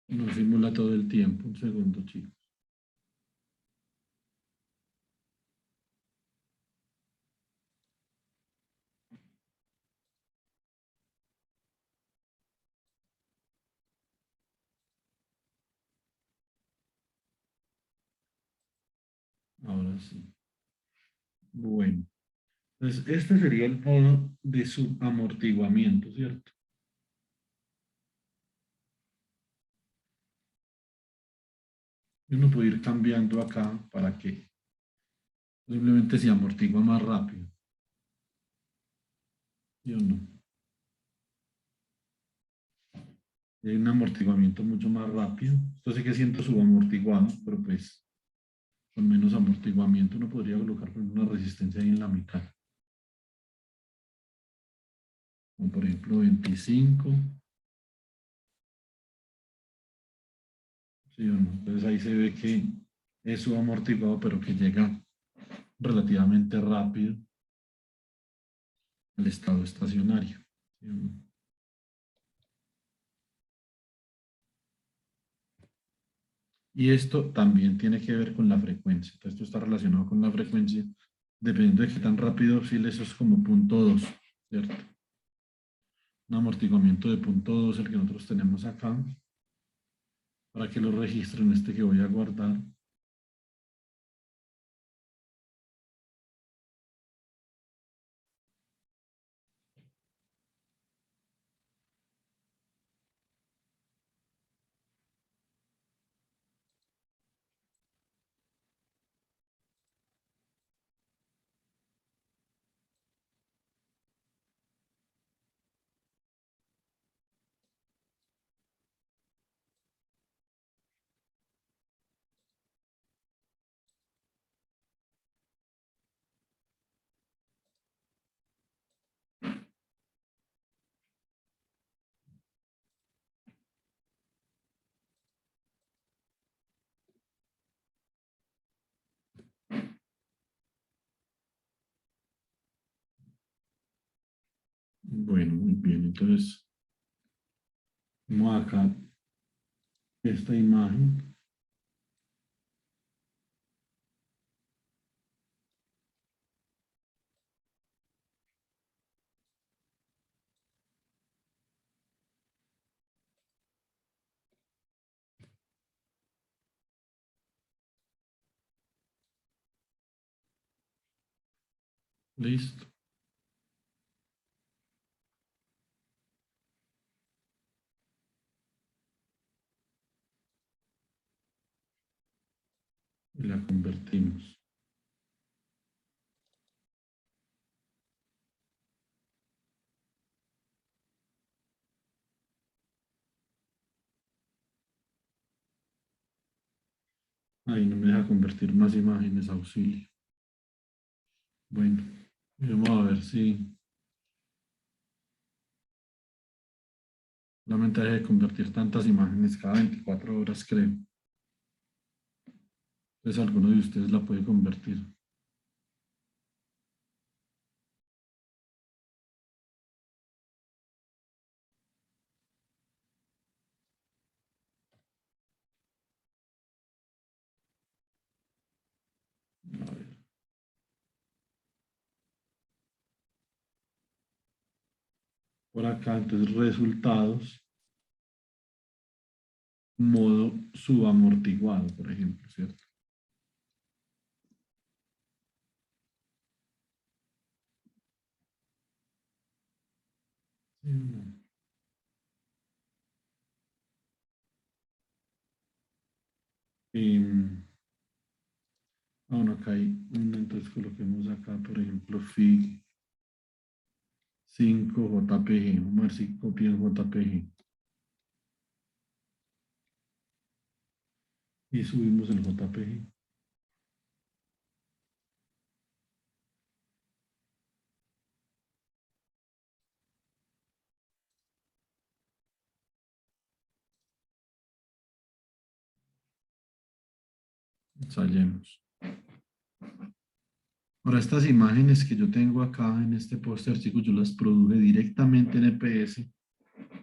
Speaker 1: no simula todo el tiempo. Un segundo, chicos. Ahora sí. Bueno. Entonces, este sería el modo de subamortiguamiento, ¿cierto? Y uno puede ir cambiando acá para que simplemente se amortigua más rápido. ¿Sí o no? Hay un amortiguamiento mucho más rápido. Esto sí que siento subamortiguado, pero pues con menos amortiguamiento uno podría colocar una resistencia ahí en la mitad. Como por ejemplo 25. ¿Sí o no? Entonces ahí se ve que es subamortiguado, pero que llega relativamente rápido al estado estacionario. ¿Sí o no? Y esto también tiene que ver con la frecuencia. Entonces, esto está relacionado con la frecuencia. Dependiendo de qué tan rápido oscile, eso es como punto 2, ¿cierto? Un amortiguamiento de punto 2, el que nosotros tenemos acá, para que lo registren este que voy a guardar. Bueno, muy bien. Entonces, vamos acá esta imagen. Listo. Y la convertimos. Ahí no me deja convertir más imágenes, auxilio. Bueno, vamos a ver si solamente deja de convertir tantas imágenes cada 24 horas, creo. Entonces alguno de ustedes la puede convertir. por acá, entonces resultados, modo subamortiguado, por ejemplo, ¿cierto? Sí, no. Bueno, acá hay entonces coloquemos acá, por ejemplo, fi 5 JPG, vamos a ver si copia el JPG y subimos el JPG. Ensayemos. Ahora, estas imágenes que yo tengo acá en este póster, chicos, yo las produje directamente en EPS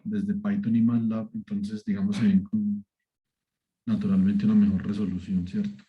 Speaker 1: desde Python y MATLAB, entonces, digamos, se ven con naturalmente una mejor resolución, ¿cierto?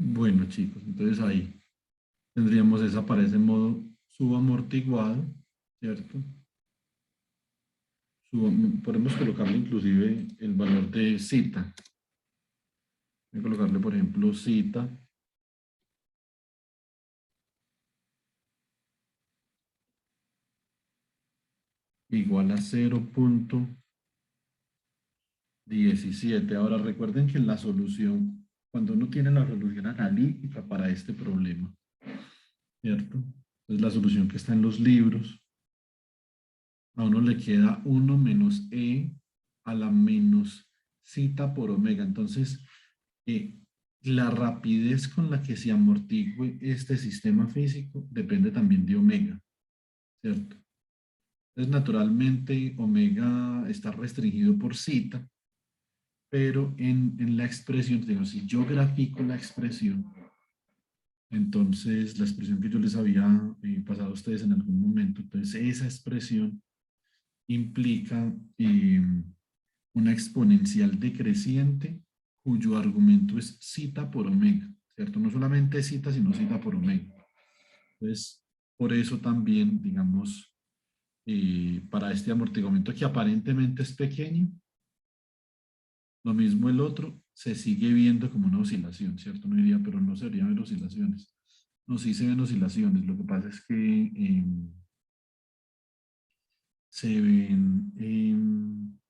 Speaker 1: Bueno, chicos, entonces ahí tendríamos esa para ese modo subamortiguado, ¿cierto? Podemos colocarle inclusive el valor de cita. Voy a colocarle, por ejemplo, cita igual a 0,17. Ahora recuerden que la solución, cuando uno tiene la solución analítica para este problema, ¿cierto? Es la solución que está en los libros. A uno le queda 1 menos e a la menos cita por omega. Entonces, eh, la rapidez con la que se amortigue este sistema físico depende también de omega, ¿cierto? Entonces, naturalmente, omega está restringido por cita, pero en la expresión, digo, si yo grafico la expresión, entonces la expresión que yo les había pasado a ustedes en algún momento, entonces esa expresión implica una exponencial decreciente cuyo argumento es cita por omega, ¿cierto? No solamente cita, sino cita por omega. Entonces, por eso también, digamos, para este amortiguamiento que aparentemente es pequeño, lo mismo el otro, se sigue viendo como una oscilación, ¿cierto? No diría, pero no se deberían ver oscilaciones. No, sí se ven oscilaciones. Lo que pasa es que se ven,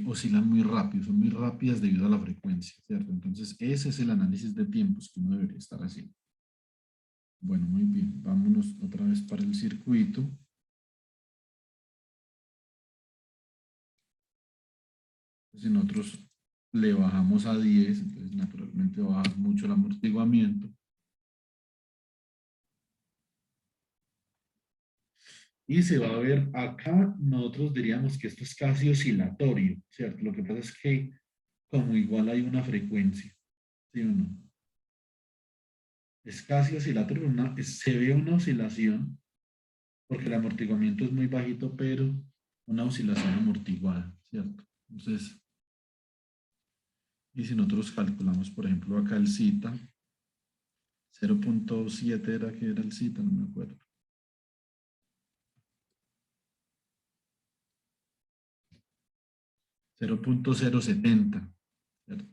Speaker 1: oscilan muy rápido, son muy rápidas debido a la frecuencia, ¿cierto? Entonces, ese es el análisis de tiempos que uno debería estar haciendo. Bueno, muy bien. Vámonos otra vez para el circuito. Si nosotros le bajamos a 10, entonces naturalmente baja mucho el amortiguamiento. Y se va a ver acá, nosotros diríamos que esto es casi oscilatorio, ¿cierto? Lo que pasa es que como igual hay una frecuencia, ¿sí o no? Es casi oscilatorio, se ve una oscilación, porque el amortiguamiento es muy bajito, pero una oscilación amortiguada, ¿cierto? Entonces, y si nosotros calculamos, por ejemplo, acá el cita, 0,7 era que era el cita, no me acuerdo. 0.070, ¿cierto?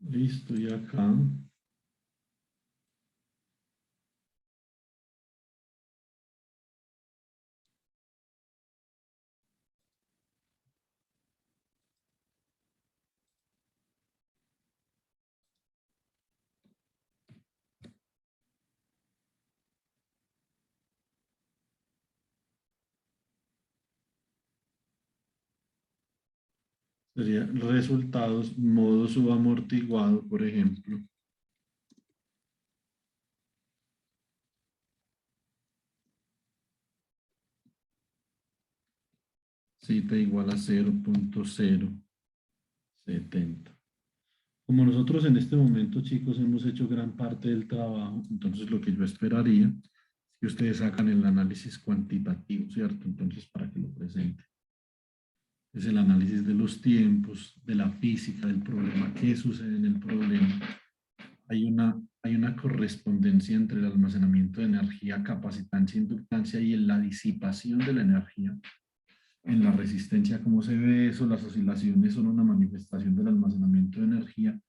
Speaker 1: Listo, y acá sería resultados, modo subamortiguado, por ejemplo. Cita igual a 0.070. Como nosotros en este momento, chicos, hemos hecho gran parte del trabajo, entonces lo que yo esperaría es que ustedes hagan el análisis cuantitativo, ¿cierto? Entonces, para que lo presente. Es el análisis de los tiempos, de la física del problema, qué sucede en el problema. Hay una correspondencia entre el almacenamiento de energía, capacitancia, inductancia y en la disipación de la energía. En la resistencia, ¿cómo se ve eso? Las oscilaciones son una manifestación del almacenamiento de energía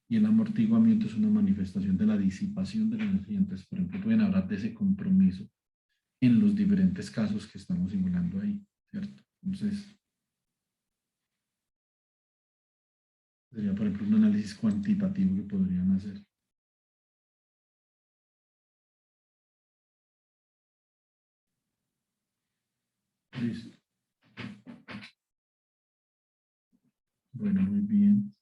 Speaker 1: y el amortiguamiento es una manifestación de la disipación de la energía. Entonces, por ejemplo, pueden hablar de ese compromiso en los diferentes casos que estamos simulando ahí, ¿cierto? Entonces, sería, por ejemplo, un análisis cuantitativo que podrían hacer. Listo. Bueno, muy bien.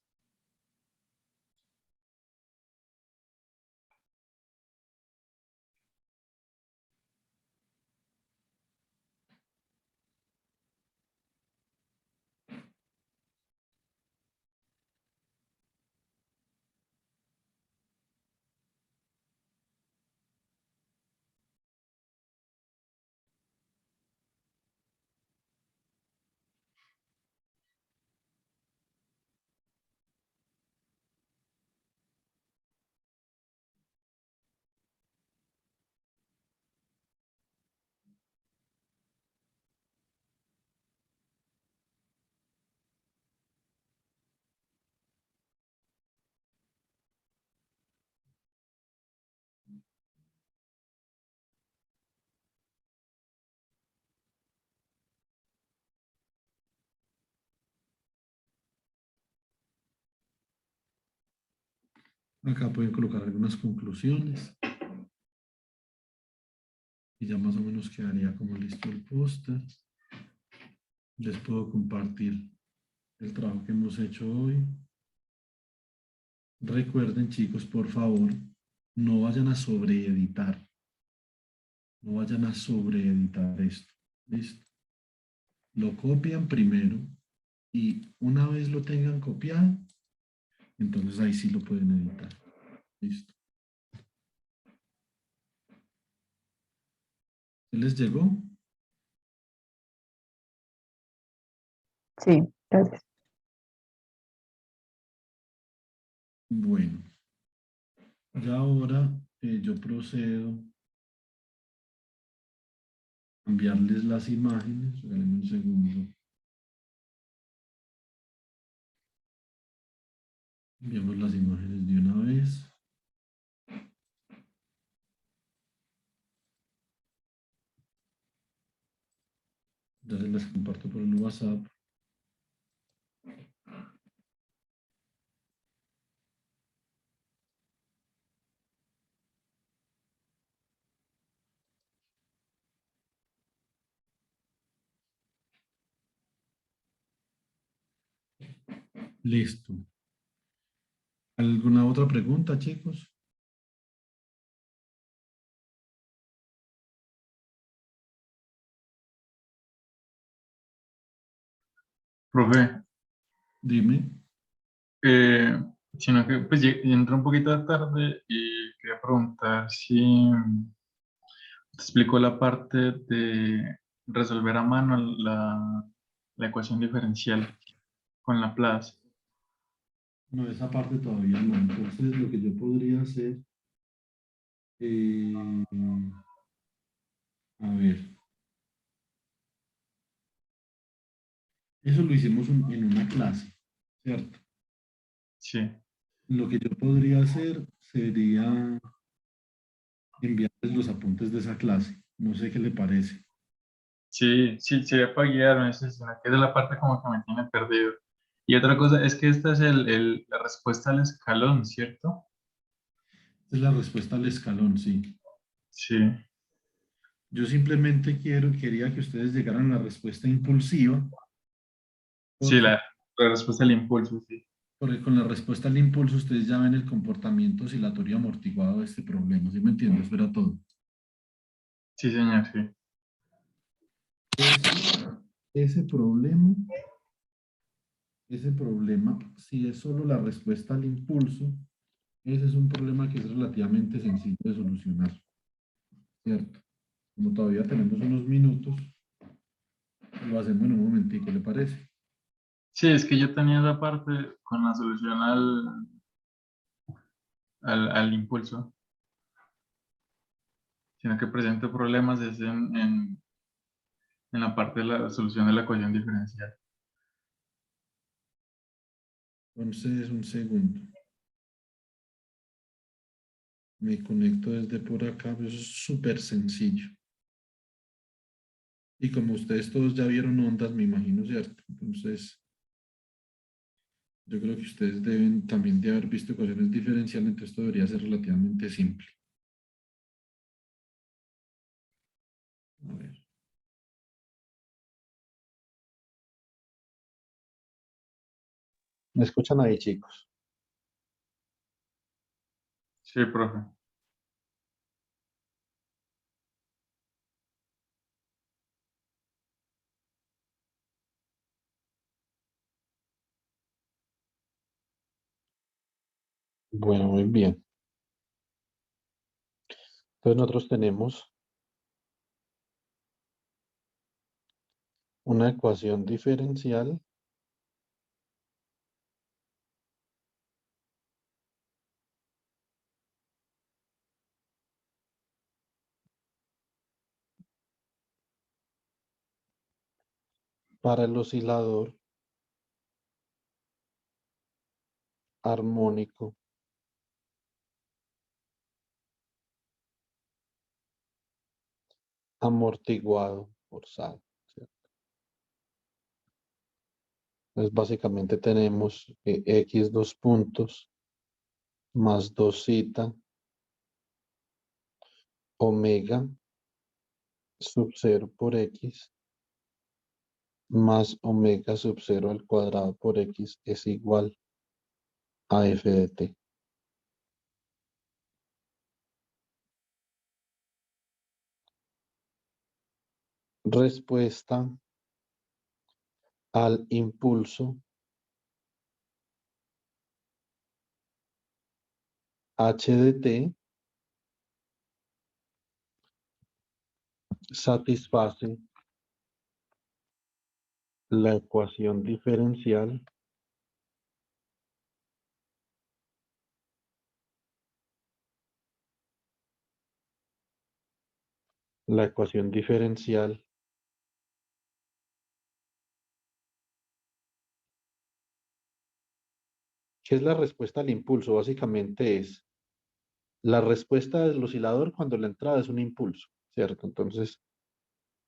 Speaker 1: Acá pueden colocar algunas conclusiones y ya más o menos quedaría como listo el póster. Les puedo compartir el trabajo que hemos hecho hoy. Recuerden, chicos, por favor, no vayan a sobreeditar. No vayan a sobreeditar esto. ¿Listo? Lo copian primero y una vez lo tengan copiado, entonces ahí sí lo pueden editar. ¿Listo? ¿Se les llegó?
Speaker 3: Sí, gracias.
Speaker 1: Bueno, ya ahora yo procedo a enviarles las imágenes. Regálenme un segundo. Enviamos las imágenes de una vez. Ya se las comparto por el WhatsApp. Listo. ¿Alguna otra pregunta, chicos?
Speaker 3: Profe,
Speaker 1: Dime.
Speaker 3: eh, sino que pues entré un poquito tarde y quería preguntar si te explicó la parte de resolver a mano la ecuación diferencial con Laplace.
Speaker 1: No, esa parte todavía no. Entonces, lo que yo podría hacer, eh, a ver, eso lo hicimos en una clase, ¿cierto?
Speaker 3: Sí,
Speaker 1: Lo que yo podría hacer sería enviarles los apuntes de esa clase. No sé qué le parece.
Speaker 3: sí, sí, sería para guiarme, sí, sino que es la parte como que me tiene perdido. Y otra cosa es que esta es la respuesta al escalón, ¿cierto?
Speaker 1: Esa es la respuesta al escalón, sí.
Speaker 3: Sí,
Speaker 1: Yo simplemente quería que ustedes llegaran a la respuesta impulsiva,
Speaker 3: sí,
Speaker 1: porque,
Speaker 3: la respuesta al impulso, sí.
Speaker 1: porque con la respuesta al impulso ustedes ya ven el comportamiento oscilatorio amortiguado de este problema. ¿Sí me entiendes? Era todo.
Speaker 3: Sí, señor, sí.
Speaker 1: Ese problema, ese problema, si es solo la respuesta al impulso, ese es un problema que es relativamente sencillo de solucionar, ¿cierto? Como todavía tenemos unos minutos, lo hacemos en un momentico, ¿le parece?
Speaker 3: Sí, es que yo tenía esa parte con la solución al impulso, sino que presento problemas es en la parte de la solución de la ecuación diferencial.
Speaker 1: Entonces, un segundo. Me conecto desde por acá, pues eso es súper sencillo. Y como ustedes todos ya vieron ondas, me imagino, ¿cierto? Entonces, yo creo que ustedes deben también de haber visto ecuaciones diferenciales, entonces esto debería ser relativamente simple. A ver. ¿Me escuchan ahí, chicos?
Speaker 3: Sí, profe.
Speaker 1: Bueno, muy bien. Entonces nosotros tenemos una ecuación diferencial para el oscilador armónico amortiguado por sal, ¿cierto? Entonces básicamente tenemos x dos puntos más 2 zeta omega sub 0 por x más omega sub 0 al cuadrado por x es igual a f de t. Respuesta al impulso h de t satisface la ecuación diferencial la ecuación diferencial ¿qué es la respuesta al impulso? Básicamente es la respuesta del oscilador cuando la entrada es un impulso, ¿cierto? Entonces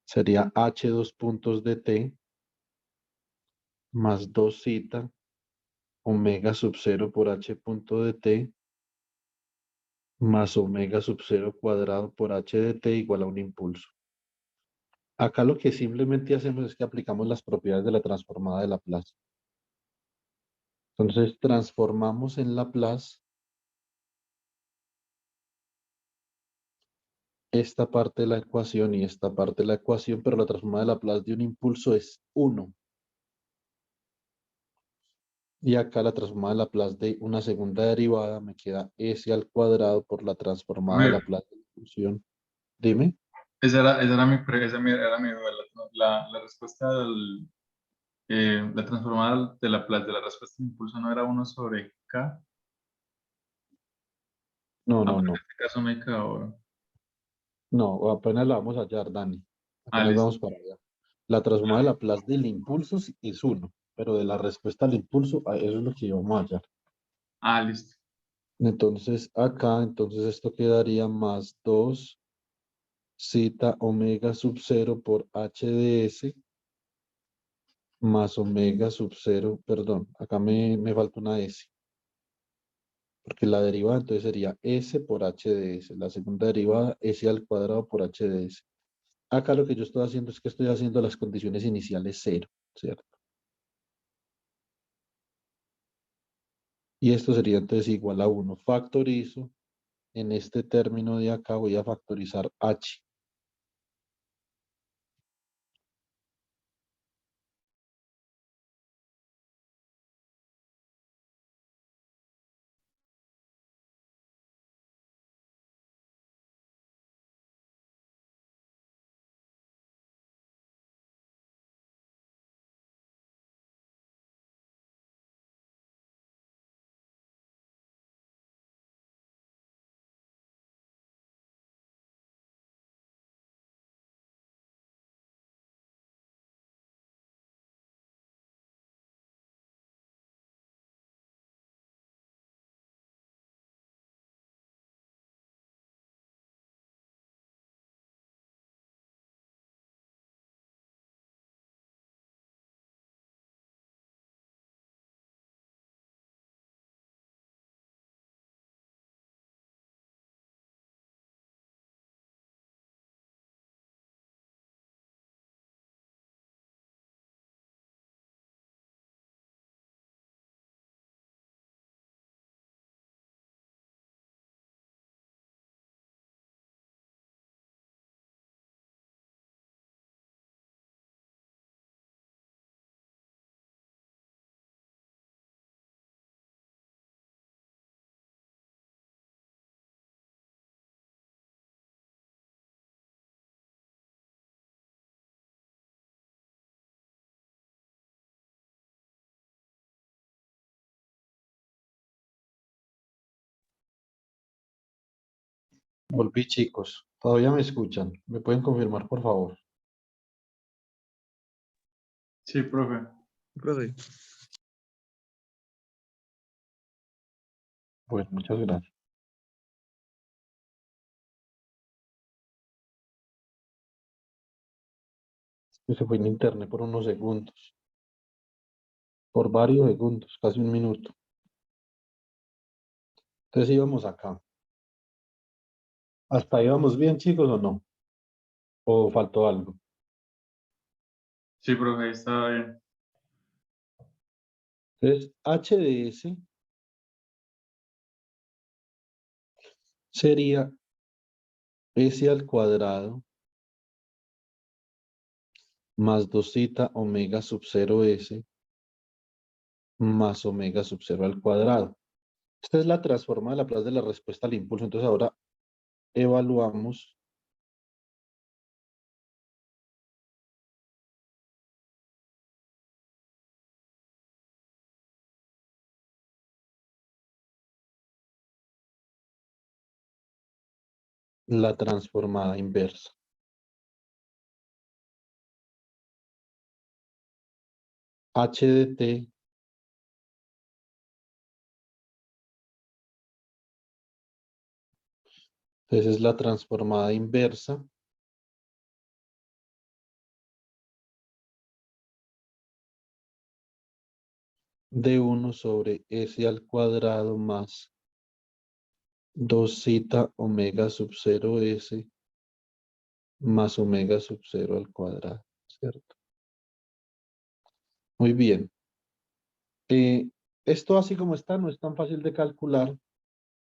Speaker 1: sería h dos puntos de t más 2 zeta omega sub 0 por h punto de t más omega sub 0 cuadrado por h de t igual a un impulso. Acá lo que simplemente hacemos es que aplicamos las propiedades de la transformada de Laplace. Entonces transformamos en Laplace esta parte de la ecuación y esta parte de la ecuación, pero la transformada de Laplace de un impulso es 1. Y acá la transformada de Laplace de una segunda derivada me queda s al cuadrado por la transformada de
Speaker 3: Profe,
Speaker 1: Laplace de la función. Dime.
Speaker 3: esa era era mi duda. La respuesta la transformada de Laplace de la respuesta de impulso no era 1/k.
Speaker 1: No,
Speaker 3: Ah,
Speaker 1: no,
Speaker 3: pero en
Speaker 1: no.
Speaker 3: este caso no hay k ahora.
Speaker 1: No, apenas la vamos a hallar, Dani.
Speaker 3: Ah,
Speaker 1: Apenas
Speaker 3: listo.
Speaker 1: vamos para allá. La transformada de Laplace del impulso es 1, pero de la respuesta al impulso, eso es lo que vamos a hallar.
Speaker 3: Ah, listo.
Speaker 1: Entonces, acá, entonces esto quedaría más 2 zeta omega sub 0 por h de s más omega sub 0, perdón, acá me falta una s, porque la derivada entonces sería s por h de s, la segunda derivada s al cuadrado por h de s. Acá lo que yo estoy haciendo es que estoy haciendo las condiciones iniciales 0, ¿cierto? Y esto sería entonces igual a 1. Factorizo, en este término de acá voy a factorizar h. Volví, chicos. ¿Todavía me escuchan? ¿Me pueden confirmar, por favor?
Speaker 3: Sí, profe.
Speaker 2: Profe,
Speaker 1: Bueno, muchas gracias. Que se fue en internet por unos segundos, por varios segundos, casi un minuto. Entonces íbamos acá. ¿Hasta ahí vamos bien, chicos, o no? ¿O faltó algo?
Speaker 3: Sí, profe, está bien.
Speaker 1: Entonces, h de s sería s al cuadrado más 2 zeta omega sub 0 s más omega sub 0 al cuadrado. Esta es la transforma de Laplace de la respuesta al impulso. Entonces ahora evaluamos la transformada inversa. H de t entonces es la transformada inversa de 1 sobre s al cuadrado más 2 zeta omega sub 0 s más omega sub 0 al cuadrado, ¿cierto? Muy bien. Esto así como está no es tan fácil de calcular,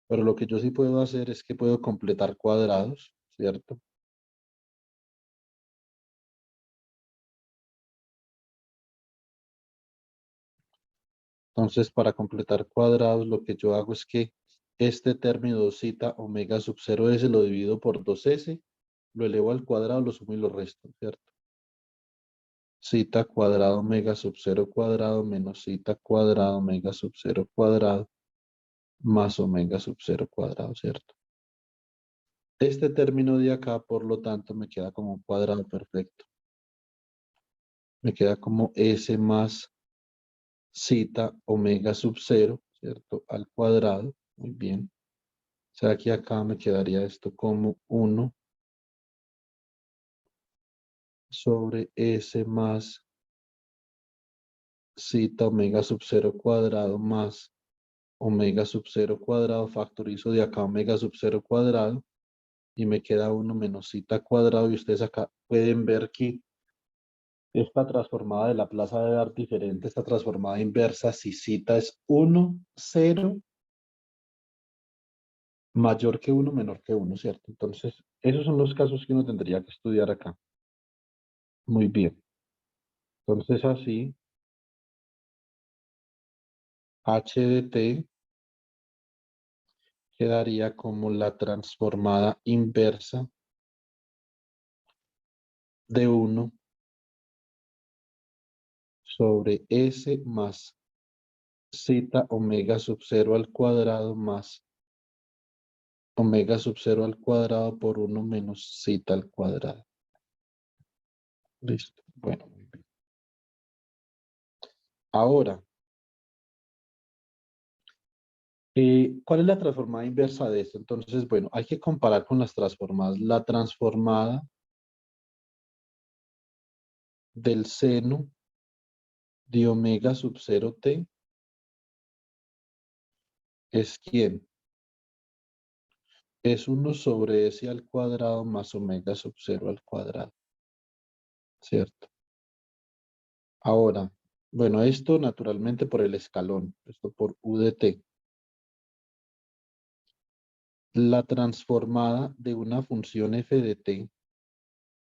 Speaker 1: pero lo que yo sí puedo hacer es que puedo completar cuadrados, ¿cierto? Entonces, para completar cuadrados, lo que yo hago es que este término 2 omega sub 0s lo divido por 2s, lo elevo al cuadrado, lo sumo y lo resto, ¿cierto? Zeta cuadrado omega sub 0 cuadrado menos zeta cuadrado omega sub 0 cuadrado más omega sub 0 cuadrado, ¿cierto? Este término de acá, por lo tanto, me queda como un cuadrado perfecto. Me queda como S más zeta omega sub 0, ¿cierto? Al cuadrado. Muy bien. O sea que acá me quedaría esto como 1 sobre S más zeta omega sub 0 cuadrado más omega sub 0 cuadrado. Factorizo de acá omega sub 0 cuadrado. Y me queda 1 menos zeta cuadrado. Y ustedes acá pueden ver que esta transformada de Laplace debe dar diferente. Esta transformada inversa, si zeta es 1, 0, mayor que 1, menor que 1, ¿cierto? Entonces, esos son los casos que uno tendría que estudiar acá. Muy bien. Entonces, así, h de t quedaría como la transformada inversa de 1 sobre s más zeta omega sub 0 al cuadrado más omega sub 0 al cuadrado por 1 menos zeta al cuadrado. Listo. Bueno, muy bien. Ahora, ¿cuál es la transformada inversa de esto? Entonces, bueno, hay que comparar con las transformadas. La transformada del seno de omega sub 0 t es ¿quién? Es 1 sobre s al cuadrado más omega sub 0 al cuadrado. ¿Cierto? Ahora, bueno, esto naturalmente por el escalón, esto por u de t. La transformada de una función f de t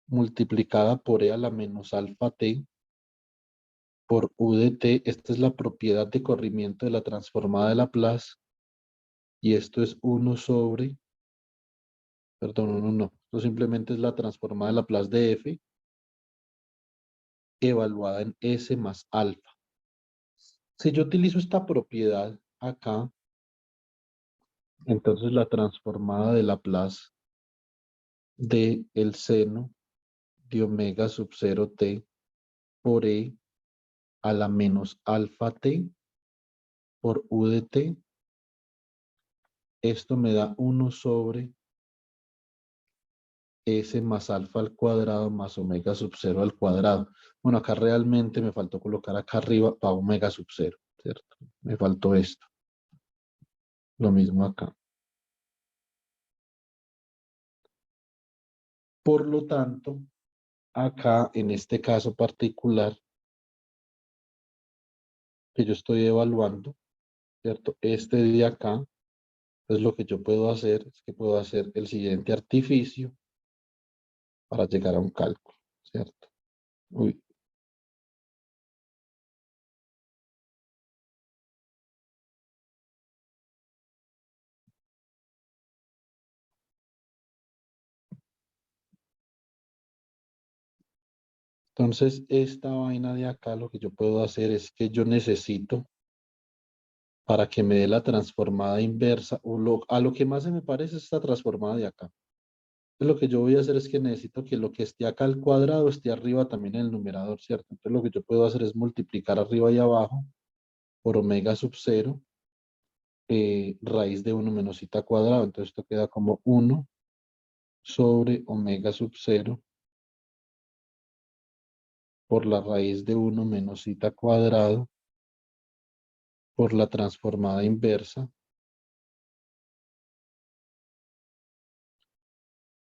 Speaker 1: multiplicada por e a la menos alfa t por u de t, esta es la propiedad de corrimiento de la transformada de Laplace, y esto es 1 sobre, perdón, no, esto simplemente es la transformada de Laplace de f evaluada en s más alfa. Si yo utilizo esta propiedad acá, entonces la transformada de Laplace de el seno de omega sub 0 t por e a la menos alfa t por u de t, esto me da 1 sobre s más alfa al cuadrado más omega sub 0 al cuadrado. Bueno, acá realmente me faltó colocar acá arriba para omega sub 0, ¿cierto? Me faltó esto. Lo mismo acá. Por lo tanto, acá en este caso particular que yo estoy evaluando, ¿cierto? Este de acá, pues lo que yo puedo hacer es que puedo hacer el siguiente artificio para llegar a un cálculo, ¿cierto? Uy. Entonces, esta vaina de acá, lo que yo puedo hacer es que yo necesito, para que me dé la transformada inversa, a lo que más se me parece es esta transformada de acá. Entonces, lo que yo voy a hacer es que necesito que lo que esté acá al cuadrado esté arriba también en el numerador, ¿cierto? Entonces, lo que yo puedo hacer es multiplicar arriba y abajo por omega sub 0, raíz de 1 menos zeta cuadrado. Entonces, esto queda como 1 sobre omega sub 0 por la raíz de 1 menos zeta cuadrado por la transformada inversa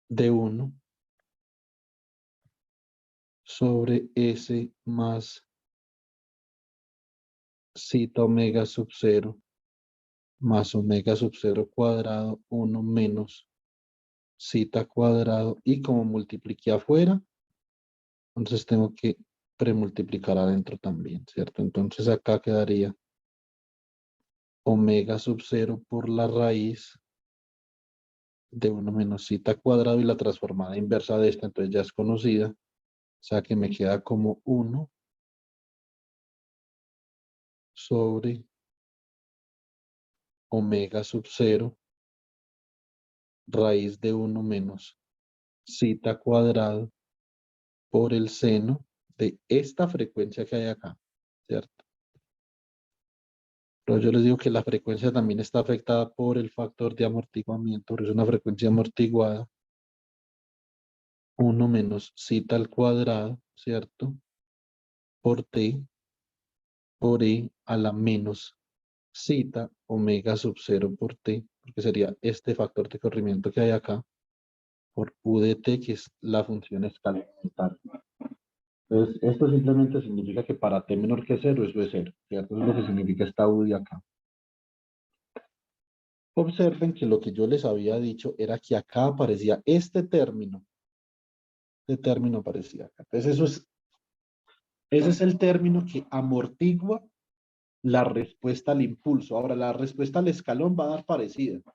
Speaker 1: de 1 sobre S más
Speaker 4: zeta omega sub 0 más omega sub 0 cuadrado 1 menos zeta cuadrado, y como multipliqué afuera, entonces tengo que premultiplicar adentro también, ¿cierto? Entonces acá quedaría omega sub 0 por la raíz de 1 menos zeta cuadrado, y la transformada inversa de esta entonces ya es conocida, o sea que me queda como 1 sobre omega sub 0 raíz de 1 menos zeta cuadrado por el seno de esta frecuencia que hay acá, ¿cierto? Pero yo les digo que la frecuencia también está afectada por el factor de amortiguamiento, porque es una frecuencia amortiguada. 1 menos zeta al cuadrado, ¿cierto? Por t, por e a la menos zeta omega sub 0 por t, porque sería este factor de corrimiento que hay acá, por u de t, que es la función escalar unitaria. Entonces, esto simplemente significa que para t menor que 0, eso es 0, ¿cierto? Eso es lo que significa esta u de acá. Observen que lo que yo les había dicho era que acá aparecía este término aparecía acá. Entonces, ese es el término que amortigua la respuesta al impulso. Ahora, la respuesta al escalón va a dar parecida. Lo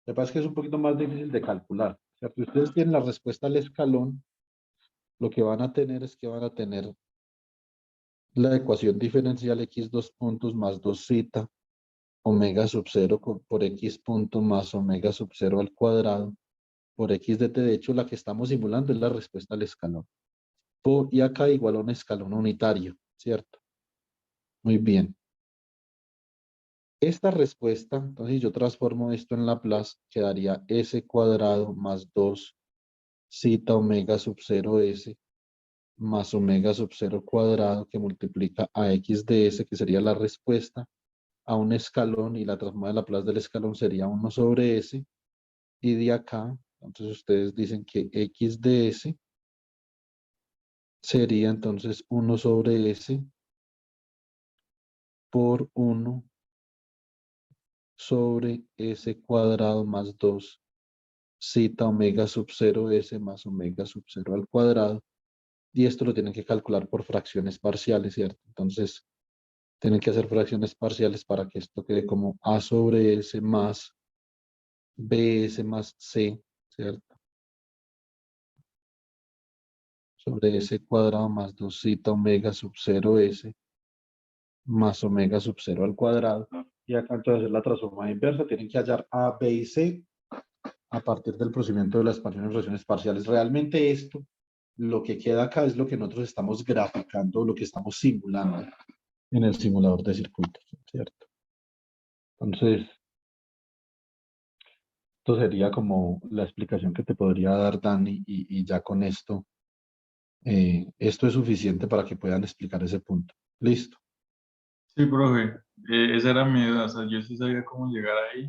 Speaker 4: que pasa es que es un poquito más difícil de calcular. O sea, si ustedes tienen la respuesta al escalón, lo que van a tener es que van a tener la ecuación diferencial x2 puntos más 2 zeta omega sub 0 por x punto más omega sub 0 al cuadrado por x de t. De hecho, la que estamos simulando es la respuesta al escalón. Y acá igual a un escalón unitario, ¿cierto? Muy bien. Esta respuesta, entonces yo transformo esto en Laplace, quedaría s cuadrado más 2 zeta omega sub 0 s más omega sub 0 cuadrado, que multiplica a x de s, que sería la respuesta a un escalón, y la transformada de Laplace del escalón sería 1 sobre s, y de acá, entonces ustedes dicen que x de s sería entonces 1 sobre s por 1 sobre s cuadrado más 2 zeta omega sub 0 s más omega sub 0 al cuadrado, y esto lo tienen que calcular por fracciones parciales, ¿cierto? Entonces, tienen que hacer fracciones parciales para que esto quede como a sobre s más bs más c, ¿cierto? Sobre s cuadrado más 2 zeta omega sub 0 s más omega sub 0 al cuadrado. Y acá entonces la transformada inversa, tienen que hallar a, b y c a partir del procedimiento de la expansión en fracciones parciales. Realmente esto, lo que queda acá es lo que nosotros estamos graficando, lo que estamos simulando en el simulador de circuitos, ¿cierto? Entonces, esto sería como la explicación que te podría dar Dani, y ya con esto, esto es suficiente para que puedan explicar ese punto. Listo.
Speaker 3: Sí, profe, esa era mi duda, o sea, yo sí sabía cómo llegar ahí,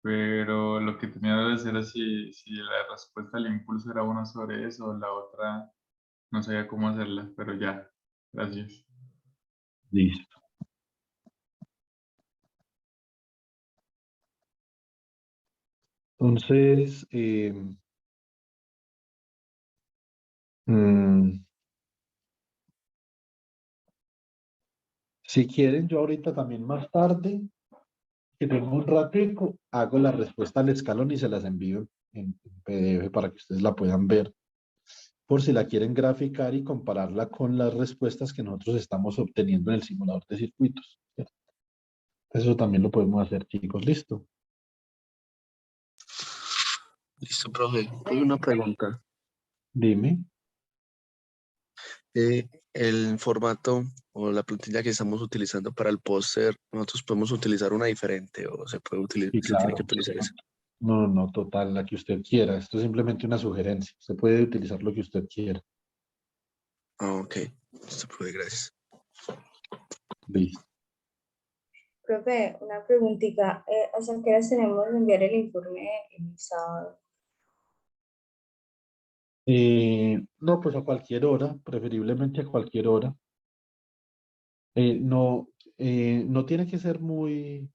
Speaker 3: pero lo que tenía dudas era si la respuesta al impulso era una sobre eso o la otra no sabía cómo hacerla, pero ya, gracias.
Speaker 4: Listo. Entonces, si quieren, yo ahorita también más tarde, que tengo un ratico, hago la respuesta al escalón y se las envío en PDF para que ustedes la puedan ver, por si la quieren graficar y compararla con las respuestas que nosotros estamos obteniendo en el simulador de circuitos, ¿cierto? Eso también lo podemos hacer, chicos. Listo.
Speaker 2: Listo, profe. Hay una pregunta.
Speaker 4: Dime.
Speaker 2: El formato o la plantilla que estamos utilizando para el póster, ¿nosotros podemos utilizar una diferente o se puede utilizar,
Speaker 4: Y
Speaker 2: se tiene que
Speaker 4: claro,
Speaker 2: utilizar esa?
Speaker 4: no, no, total, la que usted quiera. Esto es simplemente una sugerencia. Usted puede utilizar lo que usted quiera.
Speaker 2: Ah, ok. Listo, profe, gracias.
Speaker 4: Listo.
Speaker 5: Profe, una preguntita. ¿Hasta qué horas tenemos que enviar el informe el sábado?
Speaker 4: No, pues a cualquier hora, preferiblemente a cualquier hora. No, No tiene que ser muy